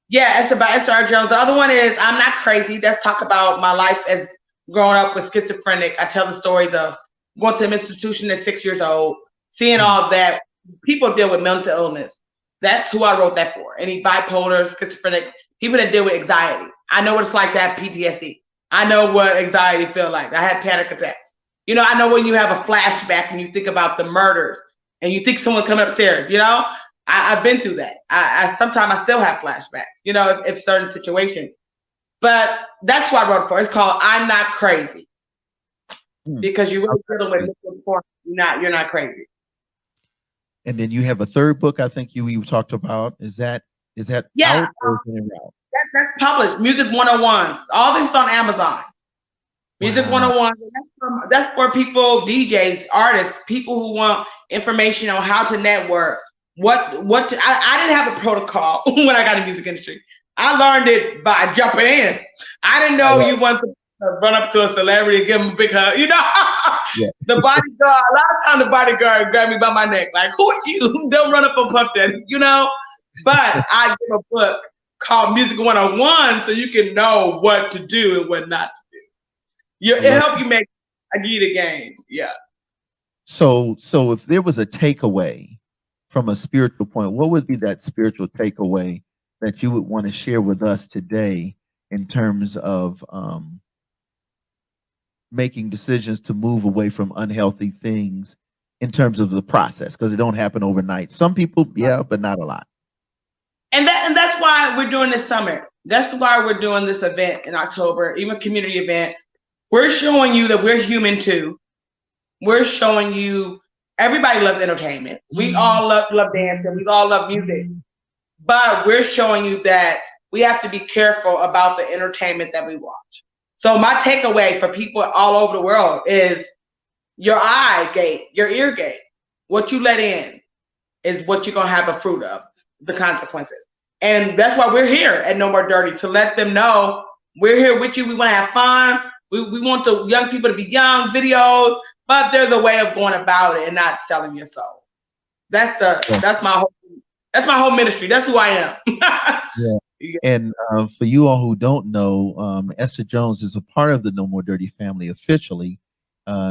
Yeah, it's about Esther R. Jones. The other one is I'm Not Crazy. That's talk about my life as growing up with schizophrenic. I tell the stories of going to an institution at 6 years old, seeing all of that. People deal with mental illness. That's who I wrote that for. Any bipolar, schizophrenic, people that deal with anxiety. I know what it's like to have PTSD. I know what anxiety feels like. I had panic attacks. You know, I know when you have a flashback and you think about the murders and you think someone coming upstairs, you know, I've been through that. I sometimes I still have flashbacks, you know, if certain situations. But that's what I wrote it for. It's called I'm Not Crazy. Because you're really dealing with you're not crazy. And then you have a 3rd book I think you talked about. Is that out or is it out? That's published. Music 101. All this is on Amazon. Music 101. That's for people, DJs, artists, people who want information on how to network. I didn't have a protocol when I got in the music industry. I learned it by jumping in. I didn't know you want to run up to a celebrity and give him a big hug. You know, the bodyguard, a lot of times the bodyguard grabbed me by my neck, like, who are you? Don't run up on Puff Daddy, you know? But I give a book called Music 101 so you can know what to do and what not to do. It helps you make, I give you the game. Yeah. So if there was a takeaway from a spiritual point, what would be that spiritual takeaway that you would want to share with us today in terms of making decisions to move away from unhealthy things in terms of the process? Because it don't happen overnight. Some people, but not a lot. And that's why we're doing this summit. That's why we're doing this event in October, even community event. We're showing you that we're human too. We're showing you everybody loves entertainment. We all love dancing. We all love music. But we're showing you that we have to be careful about the entertainment that we watch. So my takeaway for people all over the world is your eye gate, your ear gate. What you let in is what you're going to have a fruit of, the consequences. And that's why we're here at No More Dirty, to let them know we're here with you. We want to have fun. We want the young people to be young, videos, but there's a way of going about it and not selling your soul. That's my whole ministry. That's who I am. Yeah. And for you all who don't know, Esther Jones is a part of the No More Dirty family officially.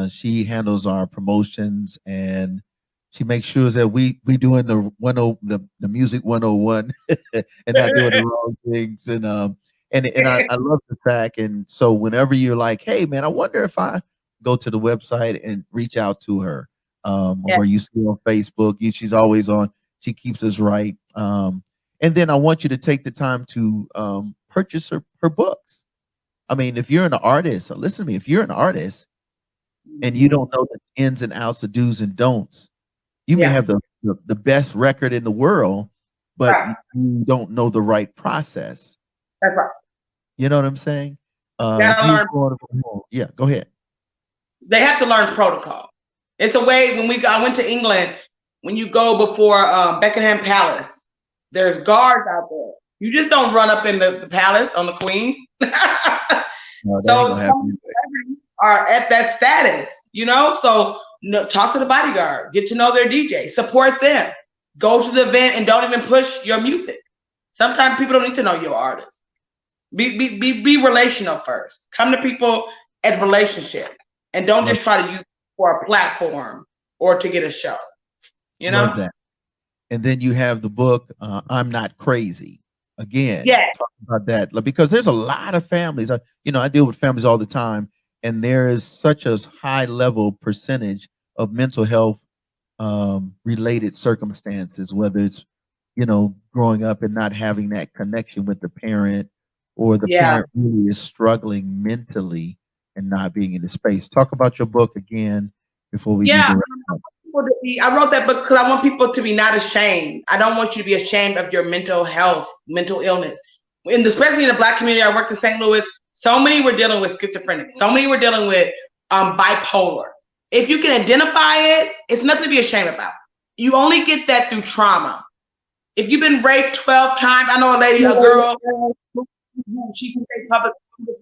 She handles our promotions and she makes sure that we doing the music 101 and not doing the wrong things. And I love the fact. And so whenever you're like, hey man, I wonder if I go to the website and reach out to her, or you see on Facebook, she's always on. She keeps us right. And then I want you to take the time to purchase her books. I mean, if you're an artist, listen to me, if you're an artist and you don't know the ins and outs, the do's and don'ts. You may have the best record in the world, but Right. you don't know the right process. That's right. You know what I'm saying? Gotta learn. Yeah, go ahead. They have to learn protocol. It's a way I went to England, when you go before Buckingham Palace, there's guards out there. You just don't run up in the palace on the Queen. No, So some are at that status, so talk to the bodyguard, get to know their DJ, support them, go to the event and don't even push your music. Sometimes people don't need to know your artist. Be relational first. Come to people as relationship, and don't just try to use it for a platform or to get a show. Love that. And then you have the book, I'm Not Crazy. Again, talk about that, because there's a lot of families. I deal with families all the time, and there is such a high level percentage of mental health related circumstances, whether it's growing up and not having that connection with the parent, or the parent really is struggling mentally and not being in the space. Talk about your book again before we get I wrote that book because I want people to be not ashamed. I don't want you to be ashamed of your mental health, mental illness. Especially in the Black community, I worked in St. Louis. So many were dealing with schizophrenic. So many were dealing with bipolar. If you can identify it, it's nothing to be ashamed about. You only get that through trauma. If you've been raped 12 times, I know a girl, she can say public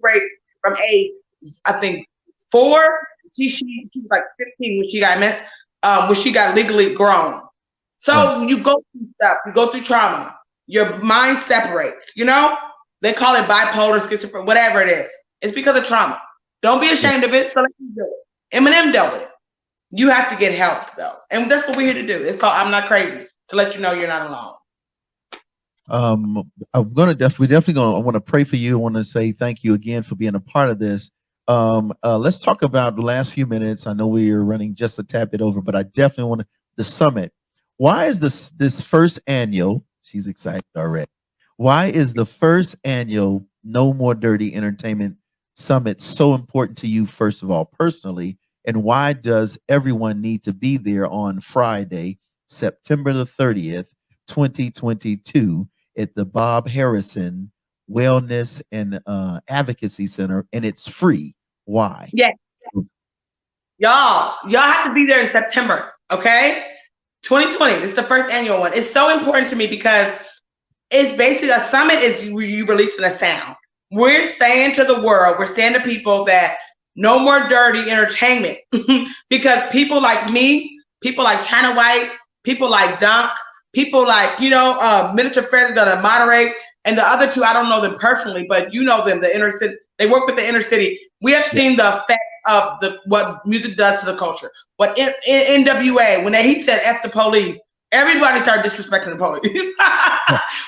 rape from age, I think, 4. She was like 15 when she got legally grown. So you go through stuff, you go through trauma, your mind separates, they call it bipolar, schizophrenia, whatever it is. It's because of trauma. Don't be ashamed of it. So let me do it. Eminem dealt with it. You have to get help though. And that's what we're here to do. It's called I'm Not Crazy, to let you know you're not alone. I want to pray for you. I want to say thank you again for being a part of this. Let's talk about the last few minutes. I know we are running just a tad bit over, but I definitely want the summit. Why is this first annual? She's excited already. Why is the first annual No More Dirty Entertainment Summit so important to you, first of all, personally, and why does everyone need to be there on Friday, September the 30th, 2022, at the Bob Harrison Wellness and Advocacy Center, and it's free? Why? Yeah, y'all have to be there in September, okay? 2020. This is the first annual one. It's so important to me because it's basically a summit is you releasing a sound. We're saying to the world, we're saying to people that no more dirty entertainment, because people like me, people like China White, people like Dunk, people like Minister Fred is gonna moderate. And the other two, I don't know them personally, but you know them, the inner city. They work with the inner city. We have seen the effect of what music does to the culture. What NWA, when he said F the police, everybody started disrespecting the police.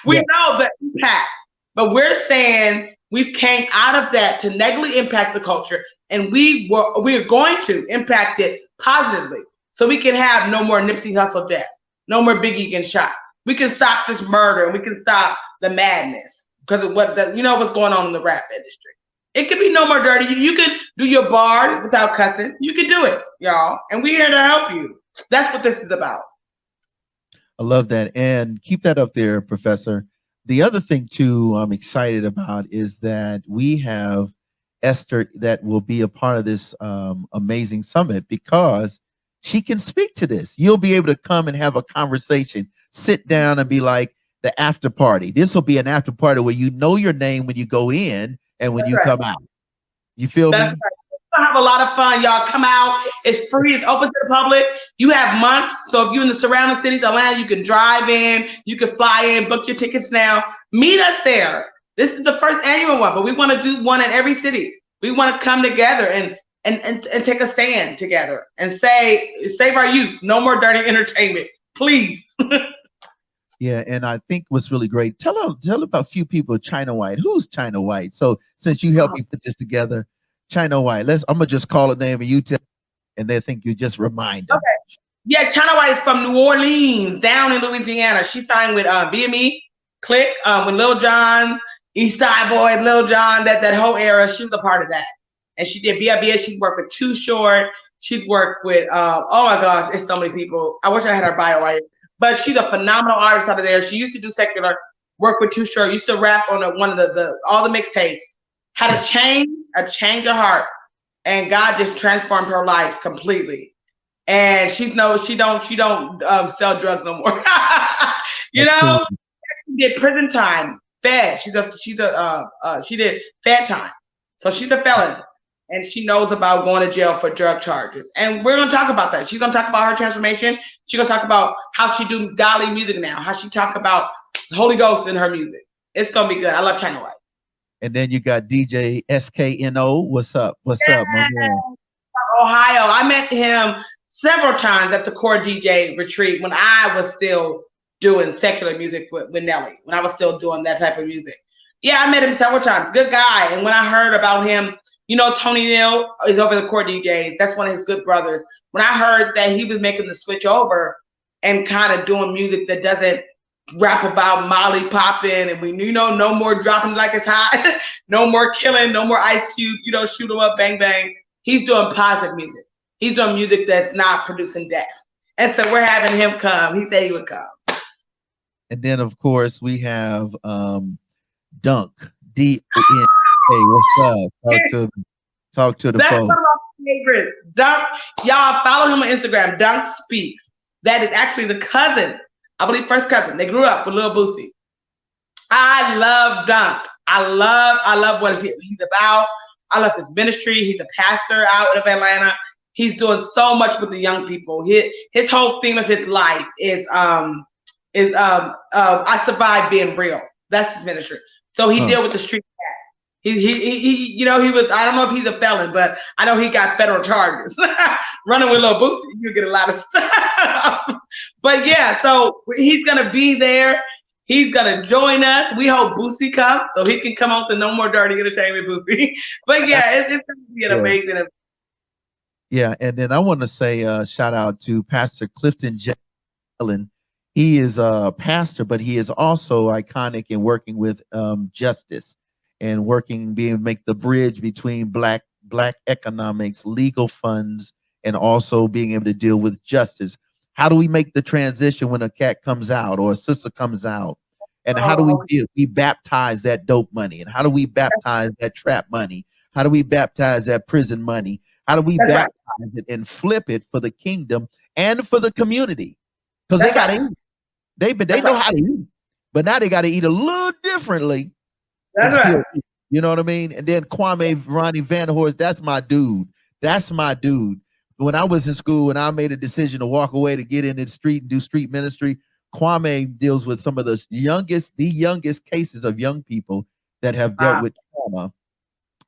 We know the impact, but we're saying we've came out of that to negatively impact the culture, and we're going to impact it positively, so we can have no more Nipsey Hussle death, no more Biggie getting shot. We can stop this murder, and we can stop the madness because of what's going on in the rap industry. It could be no more dirty. You can do your bars without cussing. You can do it, y'all. And we're here to help you. That's what this is about. I love that. And keep that up there, Professor. The other thing, too, I'm excited about is that we have Esther that will be a part of this amazing summit, because she can speak to this. You'll be able to come and have a conversation, sit down and be like the after party. This will be an after party where you know your name when you go in and when you come out. You feel me? Right. We'll have a lot of fun, y'all. Come out. It's free. It's open to the public. You have months. So if you're in the surrounding cities, Atlanta, you can drive in. You can fly in. Book your tickets now. Meet us there. This is the first annual one, but we want to do one in every city. We want to come together and take a stand together and say, save our youth. No more dirty entertainment, please. Yeah, and I think what's really great, tell about a few people, China White. Who's China White? So since you helped me put this together, China White, I'm going to just call a name and you tell, and they think you just remind them. Okay. Yeah, China White is from New Orleans, down in Louisiana. She signed with BME, Click, with Lil Jon, East Side Boys, Lil Jon, that whole era. She was a part of that. And she did BIBS. She's worked with Too Short. She's worked with, oh my gosh, it's so many people. I wish I had her bio right. But she's a phenomenal artist out of there. She used to do secular work with Too Short. Used to rap on one of the all the mixtapes. Had a change of heart, and God just transformed her life completely. And she don't sell drugs no more. You know, she did prison time, fed. She did fed time, so she's a felon, and she knows about going to jail for drug charges. And we're gonna talk about that. She's gonna talk about her transformation. She's gonna talk about how she do godly music now. How she talk about the Holy Ghost in her music. It's gonna be good. I love China White. And then you got DJ SKNO. What's up? What's up, my man? Ohio. I met him several times at the Core DJ retreat when I was still doing secular music with Nelly, when I was still doing that type of music. Yeah, I met him several times. Good guy. And when I heard about him, you know, Tony Neal is over the Core DJs. That's one of his good brothers. When I heard that he was making the switch over and kind of doing music that doesn't rap about Molly popping and no more dropping like it's hot, no more killing, no more Ice Cube, shoot 'em up, bang, bang. He's doing positive music. He's doing music that's not producing death. And so we're having him come. He said he would come. And then, of course, we have Dunk, D-O-N. Hey, what's up? Talk to the That's folks. one of my favorites. Dunk, y'all follow him on Instagram. Dunk Speaks. That is actually the cousin, I believe first cousin. They grew up with Lil Boosie. I love Dunk. I love what he's about. I love his ministry. He's a pastor out of Atlanta. He's doing so much with the young people. His whole theme of his life is I survived being real. That's his ministry. So he deal with the street cat. He was, I don't know if he's a felon, but I know he got federal charges. Running with Lil Boosie, you get a lot of stuff. But yeah, so he's gonna be there. He's gonna join us. We hope Boosie comes so he can come on to No More Dirty Entertainment, Boosie. But yeah, it's gonna be an amazing event. Yeah, and then I want to say shout out to Pastor Clifton Allen. He is a pastor, but he is also iconic in working with justice and make the bridge between black economics, legal funds, and also being able to deal with justice. How do we make the transition when a cat comes out or a sister comes out? And how do we deal? We baptize that dope money. And how do we baptize that trap money? How do we baptize that prison money? How do we baptize it and flip it for the kingdom and for the community? Because they got to eat. They know how to eat, but now they got to eat a little differently. That's right. You know what I mean? And then Kwame Ronnie Vanderhorst, that's my dude. That's my dude. When I was in school and I made a decision to walk away to get into the street and do street ministry, Kwame deals with some of the youngest cases of young people that have dealt with trauma.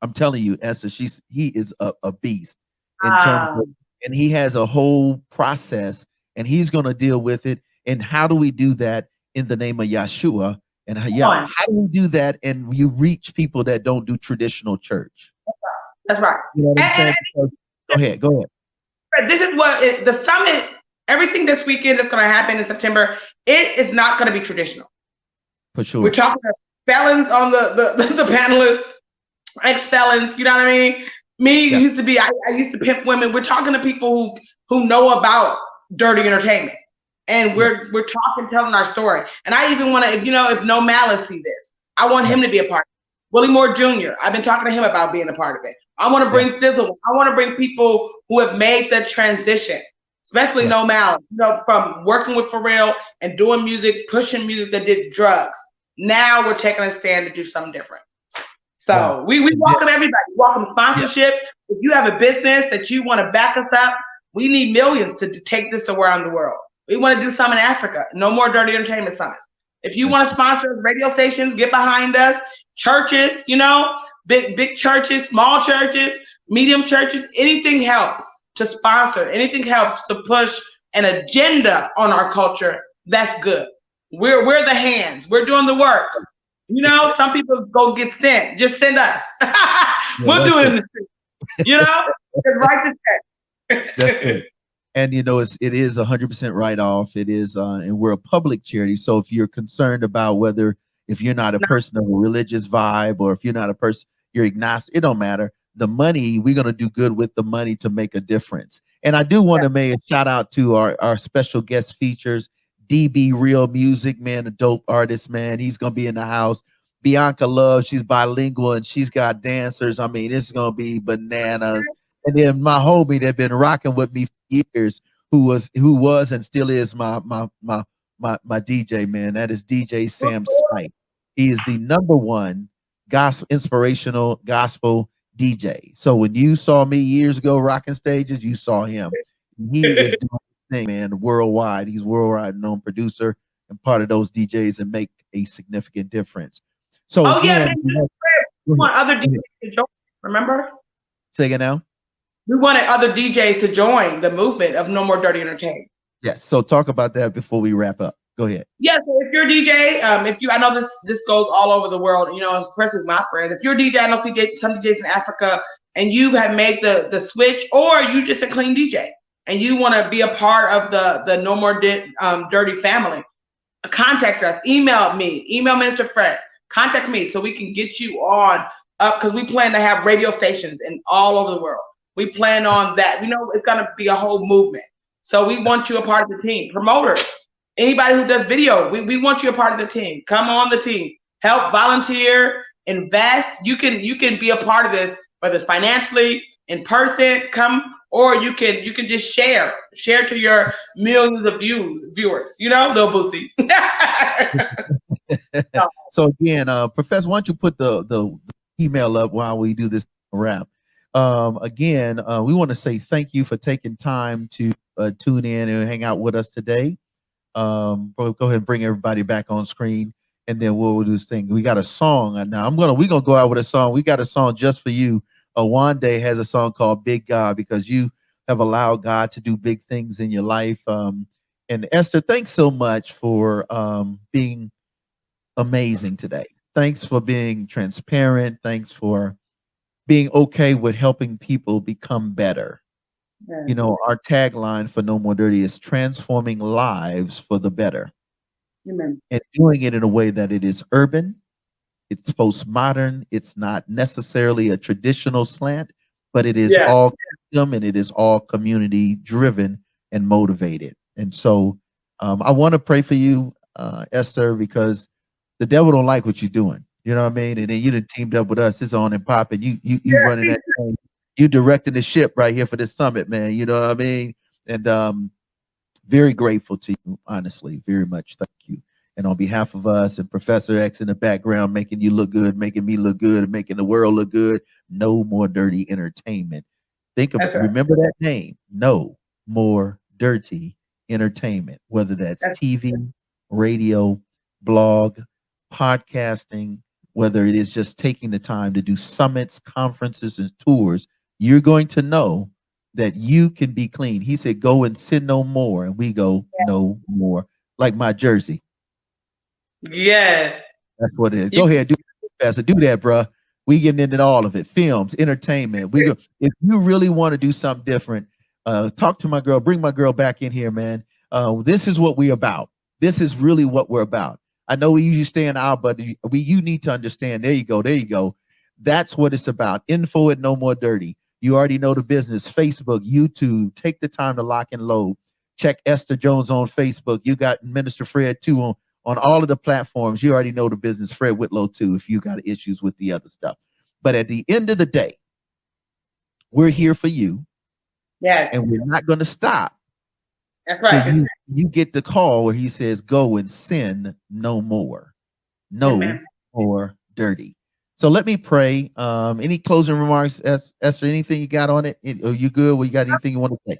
I'm telling you, Esther, he is a beast in terms of, and he has a whole process and he's going to deal with it. And how do we do that in the name of Yeshua? And how do we do that? And you reach people that don't do traditional church. That's right. You know what I'm saying? Go ahead. This is what the summit, everything this weekend that's going to happen in September, it is not going to be traditional. For sure. We're talking to felons on the panelists, ex-felons, you know what I mean? I used to pimp women. We're talking to people who know about dirty entertainment. And we're talking, telling our story. And I even want to, if No Malice see this, I want him to be a part of it. Willie Moore Jr., I've been talking to him about being a part of it. I want to bring Fizzle. I want to bring people who have made the transition, especially No Malice, from working with Pharrell and doing music, pushing music that did drugs. Now we're taking a stand to do something different. So we welcome everybody. Welcome sponsorships. If you have a business that you want to back us up, we need millions to take this around the world. We want to do some in Africa. No more dirty entertainment summits. If you want to sponsor radio stations, get behind us. Churches, big churches, small churches, medium churches, anything helps to sponsor. Anything helps to push an agenda on our culture. That's good. We're the hands. We're doing the work. Some people go get sent. Just send us. We'll do it in the street. Just write the check. And it is 100% write-off. It is, and we're a public charity. So if you're concerned about if you're not a person of a religious vibe, or if you're not a person, you're agnostic, it don't matter. the money, we're going to do good with the money to make a difference. And I do want to make a shout out to our special guest features, DB Real Music, man, a dope artist, man. He's going to be in the house. Bianca Love, she's bilingual and she's got dancers. I mean, it's going to be bananas. And then my homie that been rocking with me for years, who was and still is my DJ, man. That is DJ Sam Spike. He is the #1 gospel, inspirational gospel DJ. So when you saw me years ago rocking stages, you saw him. He is doing the thing, man, worldwide. He's worldwide known producer and part of those DJs and make a significant difference. So again, we want other DJs to join. Remember? Say again now. We wanted other DJs to join the movement of No More Dirty Entertainment. Yes. So talk about that before we wrap up. Go ahead. Yeah. So if you're a DJ, I know this goes all over the world. You know, especially with my friends. If you're a DJ, I know some DJs in Africa, and you have made the switch, or you just a clean DJ and you want to be a part of the No More Dirty family, contact us. Email me. Email Minister Fred. Contact me so we can get you on up, because we plan to have radio stations in all over the world. We plan on that. We know it's gonna be a whole movement. So we want you a part of the team. Promoters, anybody who does video, we want you a part of the team. Come on the team. Help, volunteer, invest. You can be a part of this, whether it's financially, in person, come, or you can just share to your millions of viewers. You know, Lil Boosie. So again, Professor, why don't you put the email up while we do this wrap? Again, we want to say thank you for taking time to tune in and hang out with us today. Go ahead and bring everybody back on screen, and then we'll do this thing. We got a song now. We're gonna go out with a song. We got a song just for you. Wande has a song called Big God, because you have allowed God to do big things in your life. And Esther, thanks so much for being amazing today. Thanks for being transparent. Thanks for being okay with helping people become better. Yeah. You know, our tagline for No More Dirty is transforming lives for the better. Amen. And doing it in a way that it is urban, it's postmodern, it's not necessarily a traditional slant, but it is all kingdom, and it is all community driven and motivated. And so I want to pray for you, Esther, because the devil don't like what you're doing. You know what I mean? And then you done teamed up with us. It's on and popping. You running that thing. You directing the ship right here for this summit, man. You know what I mean? And very grateful to you, honestly, very much. Thank you. And on behalf of us and Professor X in the background, making you look good, making me look good, and making the world look good. No More Dirty Entertainment. Remember that name. No More Dirty Entertainment. Whether that's TV, radio, blog, podcasting, whether it is just taking the time to do summits, conferences, and tours, you're going to know that you can be clean. He said, go and sin no more. And we go, no more. Like my jersey. Yeah. That's what it is. Go ahead, do that, bro. We getting into all of it. Films, entertainment. We go. If you really want to do something different, talk to my girl. Bring my girl back in here, man. This is what we're about. This is really what we're about. I know we usually stay in our, but you need to understand. There you go. That's what it's about. Info at No More Dirty. You already know the business. Facebook, YouTube. Take the time to lock and load. Check Esther Jones on Facebook. You got Minister Fred too on all of the platforms. You already know the business. Fred Whitlow too, if you got issues with the other stuff. But at the end of the day, we're here for you. Yeah. And we're not going to stop. That's right. So you get the call where he says, go and sin no more. No more dirty. So let me pray. Any closing remarks, Esther? Anything you got on it? Are you good? Well, you got anything you want to say?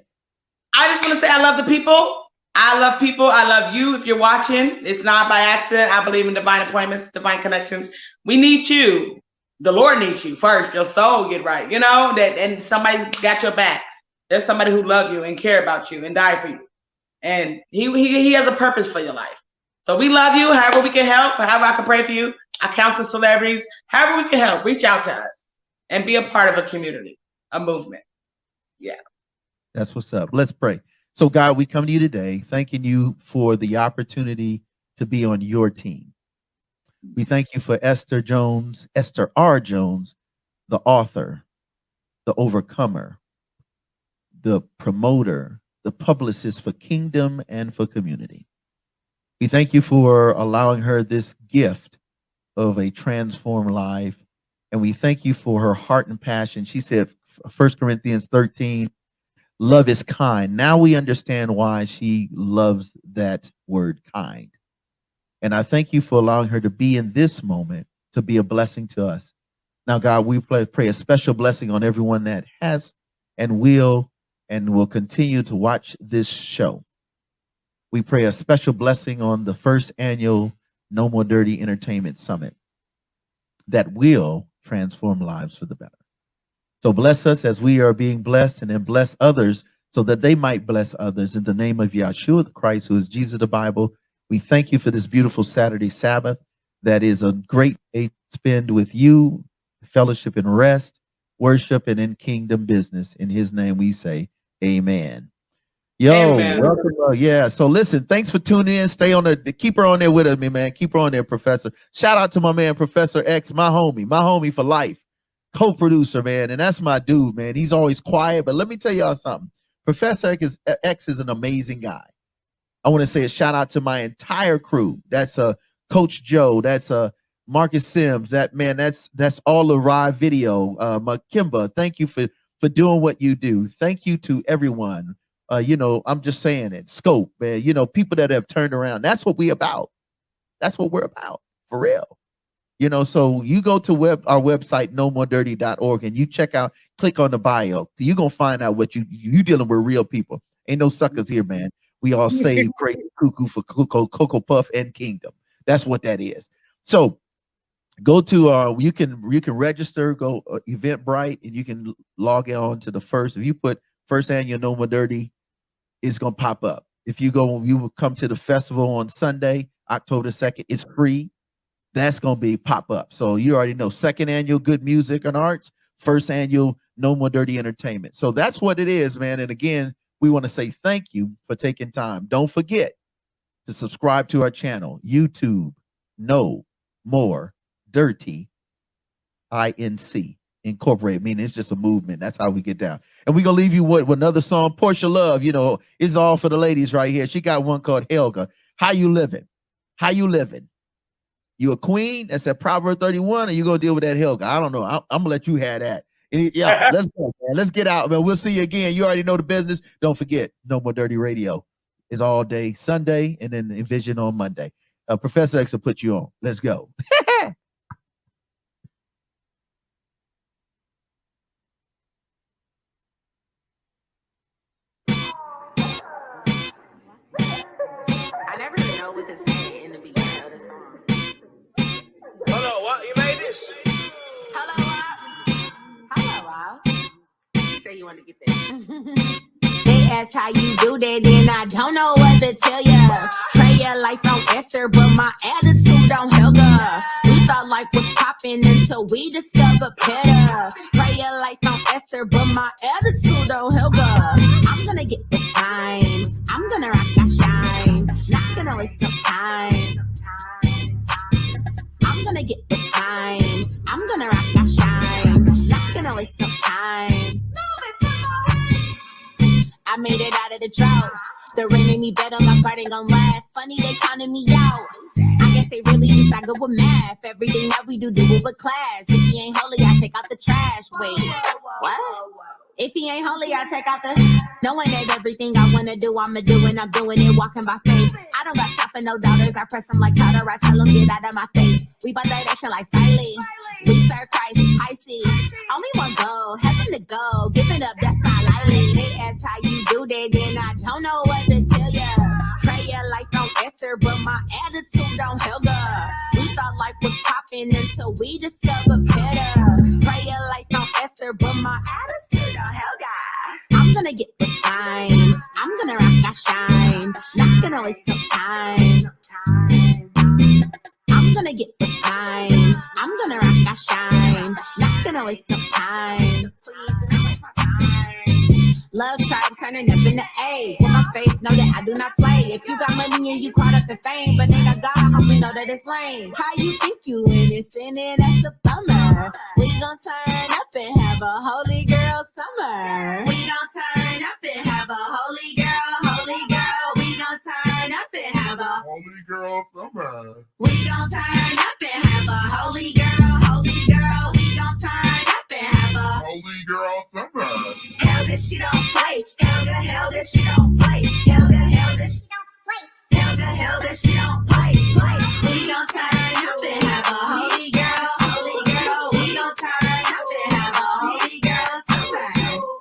I just want to say I love the people. I love people. I love you. If you're watching, it's not by accident. I believe in divine appointments, divine connections. We need you. The Lord needs you first. Your soul get right. You know that, and somebody got your back. There's somebody who loves you and care about you and die for you. And he has a purpose for your life. So we love you. However we can help, however I can pray for you. I counsel celebrities. However we can help, reach out to us and be a part of a community, a movement. Yeah. That's what's up. Let's pray. So God, we come to you today, thanking you for the opportunity to be on your team. We thank you for Esther R. Jones, the author, the overcomer, the promoter, the publicist for kingdom and for community. We thank you for allowing her this gift of a transformed life. And we thank you for her heart and passion. She said, 1 Corinthians 13, love is kind. Now we understand why she loves that word kind. And I thank you for allowing her to be in this moment, to be a blessing to us. Now, God, we pray a special blessing on everyone that has and will continue to watch this show. We pray a special blessing on the first annual No More Dirty Entertainment Summit that will transform lives for the better. So bless us as we are being blessed, and then bless others so that they might bless others. In the name of Yahshua the Christ, who is Jesus the Bible, we thank you for this beautiful Saturday Sabbath that is a great day to spend with you, fellowship and rest, worship, and in kingdom business. In his name we say amen. Yo, Amen. welcome. Yeah. So listen, thanks for tuning in. Stay on keep her on there with me, man. Keep her on there, Professor. Shout out to my man, Professor X, my homie for life, co-producer, man. And that's my dude, man. He's always quiet, but let me tell y'all something. Professor X is an amazing guy. I want to say a shout out to my entire crew. That's Coach Joe. That's Marcus Sims. That man. That's all the Rye Video. Kimba, thank you for doing what you do. Thank you to everyone. I'm just saying it. Scope, man. People that have turned around. That's what we about. That's what we're about, for real. So you go to our website, nomoredirty.org, and you check out, click on the bio. You're gonna find out what you dealing with real people. Ain't no suckers here, man. We all save crazy cuckoo for Cocoa Puff and Kingdom. That's what that is. So go to you can register, go Eventbrite, and you can log on to the first. If you put first annual No More Dirty, it's gonna pop up. If you will come to the festival on Sunday, October 2nd. It's free. That's gonna be pop up. So you already know, second annual Good Music and Arts, first annual No More Dirty Entertainment. So that's what it is, man. And again, we want to say thank you for taking time. Don't forget to subscribe to our channel, YouTube, No More Dirty INC. Incorporate, meaning it's just a movement. That's how we get down. And we're gonna leave you with another song, Portia Love. It's all for the ladies right here. She got one called Helga. How you living? How you living? You a queen? That's at Proverbs 31, or you gonna deal with that Helga? I don't know. I'm gonna let you have that. Yeah, let's go, man. Let's get out, man. We'll see you again. You already know the business. Don't forget, No More Dirty Radio is all day Sunday, and then Envision on Monday. Professor X will put you on. Let's go. I never even know what to say in the beginning of the song. Hold on, what? You made this? Hello, Rob. Hello, Rob. You say you want to get that. They ask how you do that, and I don't know what to tell ya. Prayer life on Esther, but my attitude on Helga. We thought life was popping until we discovered better. Prayer life on Esther, but my attitude on Helga. I'm gonna get the time. I'm gonna rock that shine. Not gonna waste no time. I'm gonna get the time. I'm gonna rock that shine. Not gonna waste no time. I made it out of the drought. The rain made me bet on my part ain't gon' last. Funny they counted me out. I guess they really just not good with math. Everything that we do it with class. If he ain't holy, I take out the trash. Wait, what? If he ain't holy, I take out the. Knowing that everything I wanna do, I'ma do, and I'm doing it, walking by faith. I don't got time for no doubters. I press them like powder. I tell them get out of my face. We bought that action like Stric'ly. We serve Christ, I see. Only one goal, heaven to go. Giving up, that's not lightly. They ask how you do that, and I don't know what to tell ya. Prayer life on Esther, but my attitude on Helga. We thought life was popping until we discovered better. Prayer life on Esther, but my attitude on Helga. I'm gonna get the time. I'm gonna rock that shine. Not gonna waste no time. I'm gonna get the time. I'm gonna rock that shine. Not gonna waste no time. Please, don't waste my time. Love tried turning up in the A. With my faith, know that I do not play. If you got money and you caught up in fame, but ain't a God, how we know that it's lame? How you think you innocent and that's a bummer? We gon' turn up and have a holy girl summer. We gon' turn up and have a holy girl, holy girl. We gon' turn up and have a Holy girl summer. We gon' turn up and have a holy girl, holy girl. We gon' turn up and have a Holy girl summer. hell that she don't play. Hell that she don't play. Hell that she don't play. Hell that she don't play. We gon' turn up and have a holy girl, holy girl. We gon' turn up and have a holy girl summer.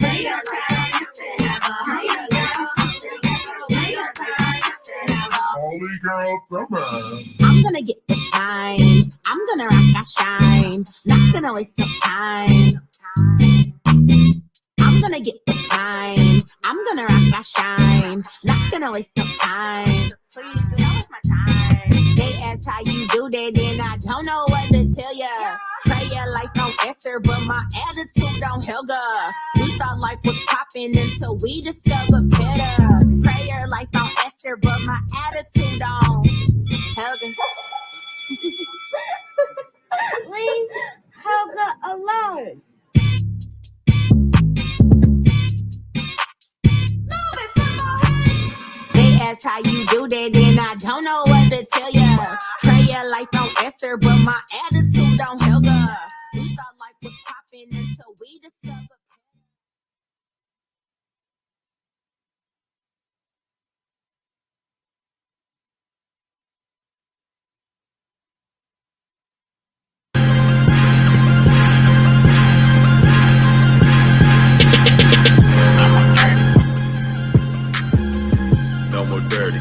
We gon' turn up and have a holy girl, holy girl. We gon' turn up and have a Holy girl summer. I'm gonna get the shine. I'm gonna rock that shine. Not gonna waste no time. I'm gonna get the shine. I'm gonna rock that shine. Not gonna waste no time. Please, don't waste my time. They ask how you do that, then I don't know what to tell ya. Prayer life on Esther, but my attitude on Helga. We thought life was popping until we discovered better. Prayer life on Esther, but my attitude on Helga. Leave Helga alone. They ask how you do that, then I don't know what to tell ya. Prayer life on Esther, but my attitude on Helga. We thought life was popping until we discovered. No more dirty.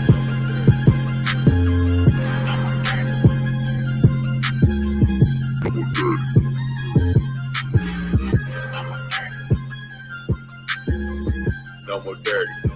No more dirty.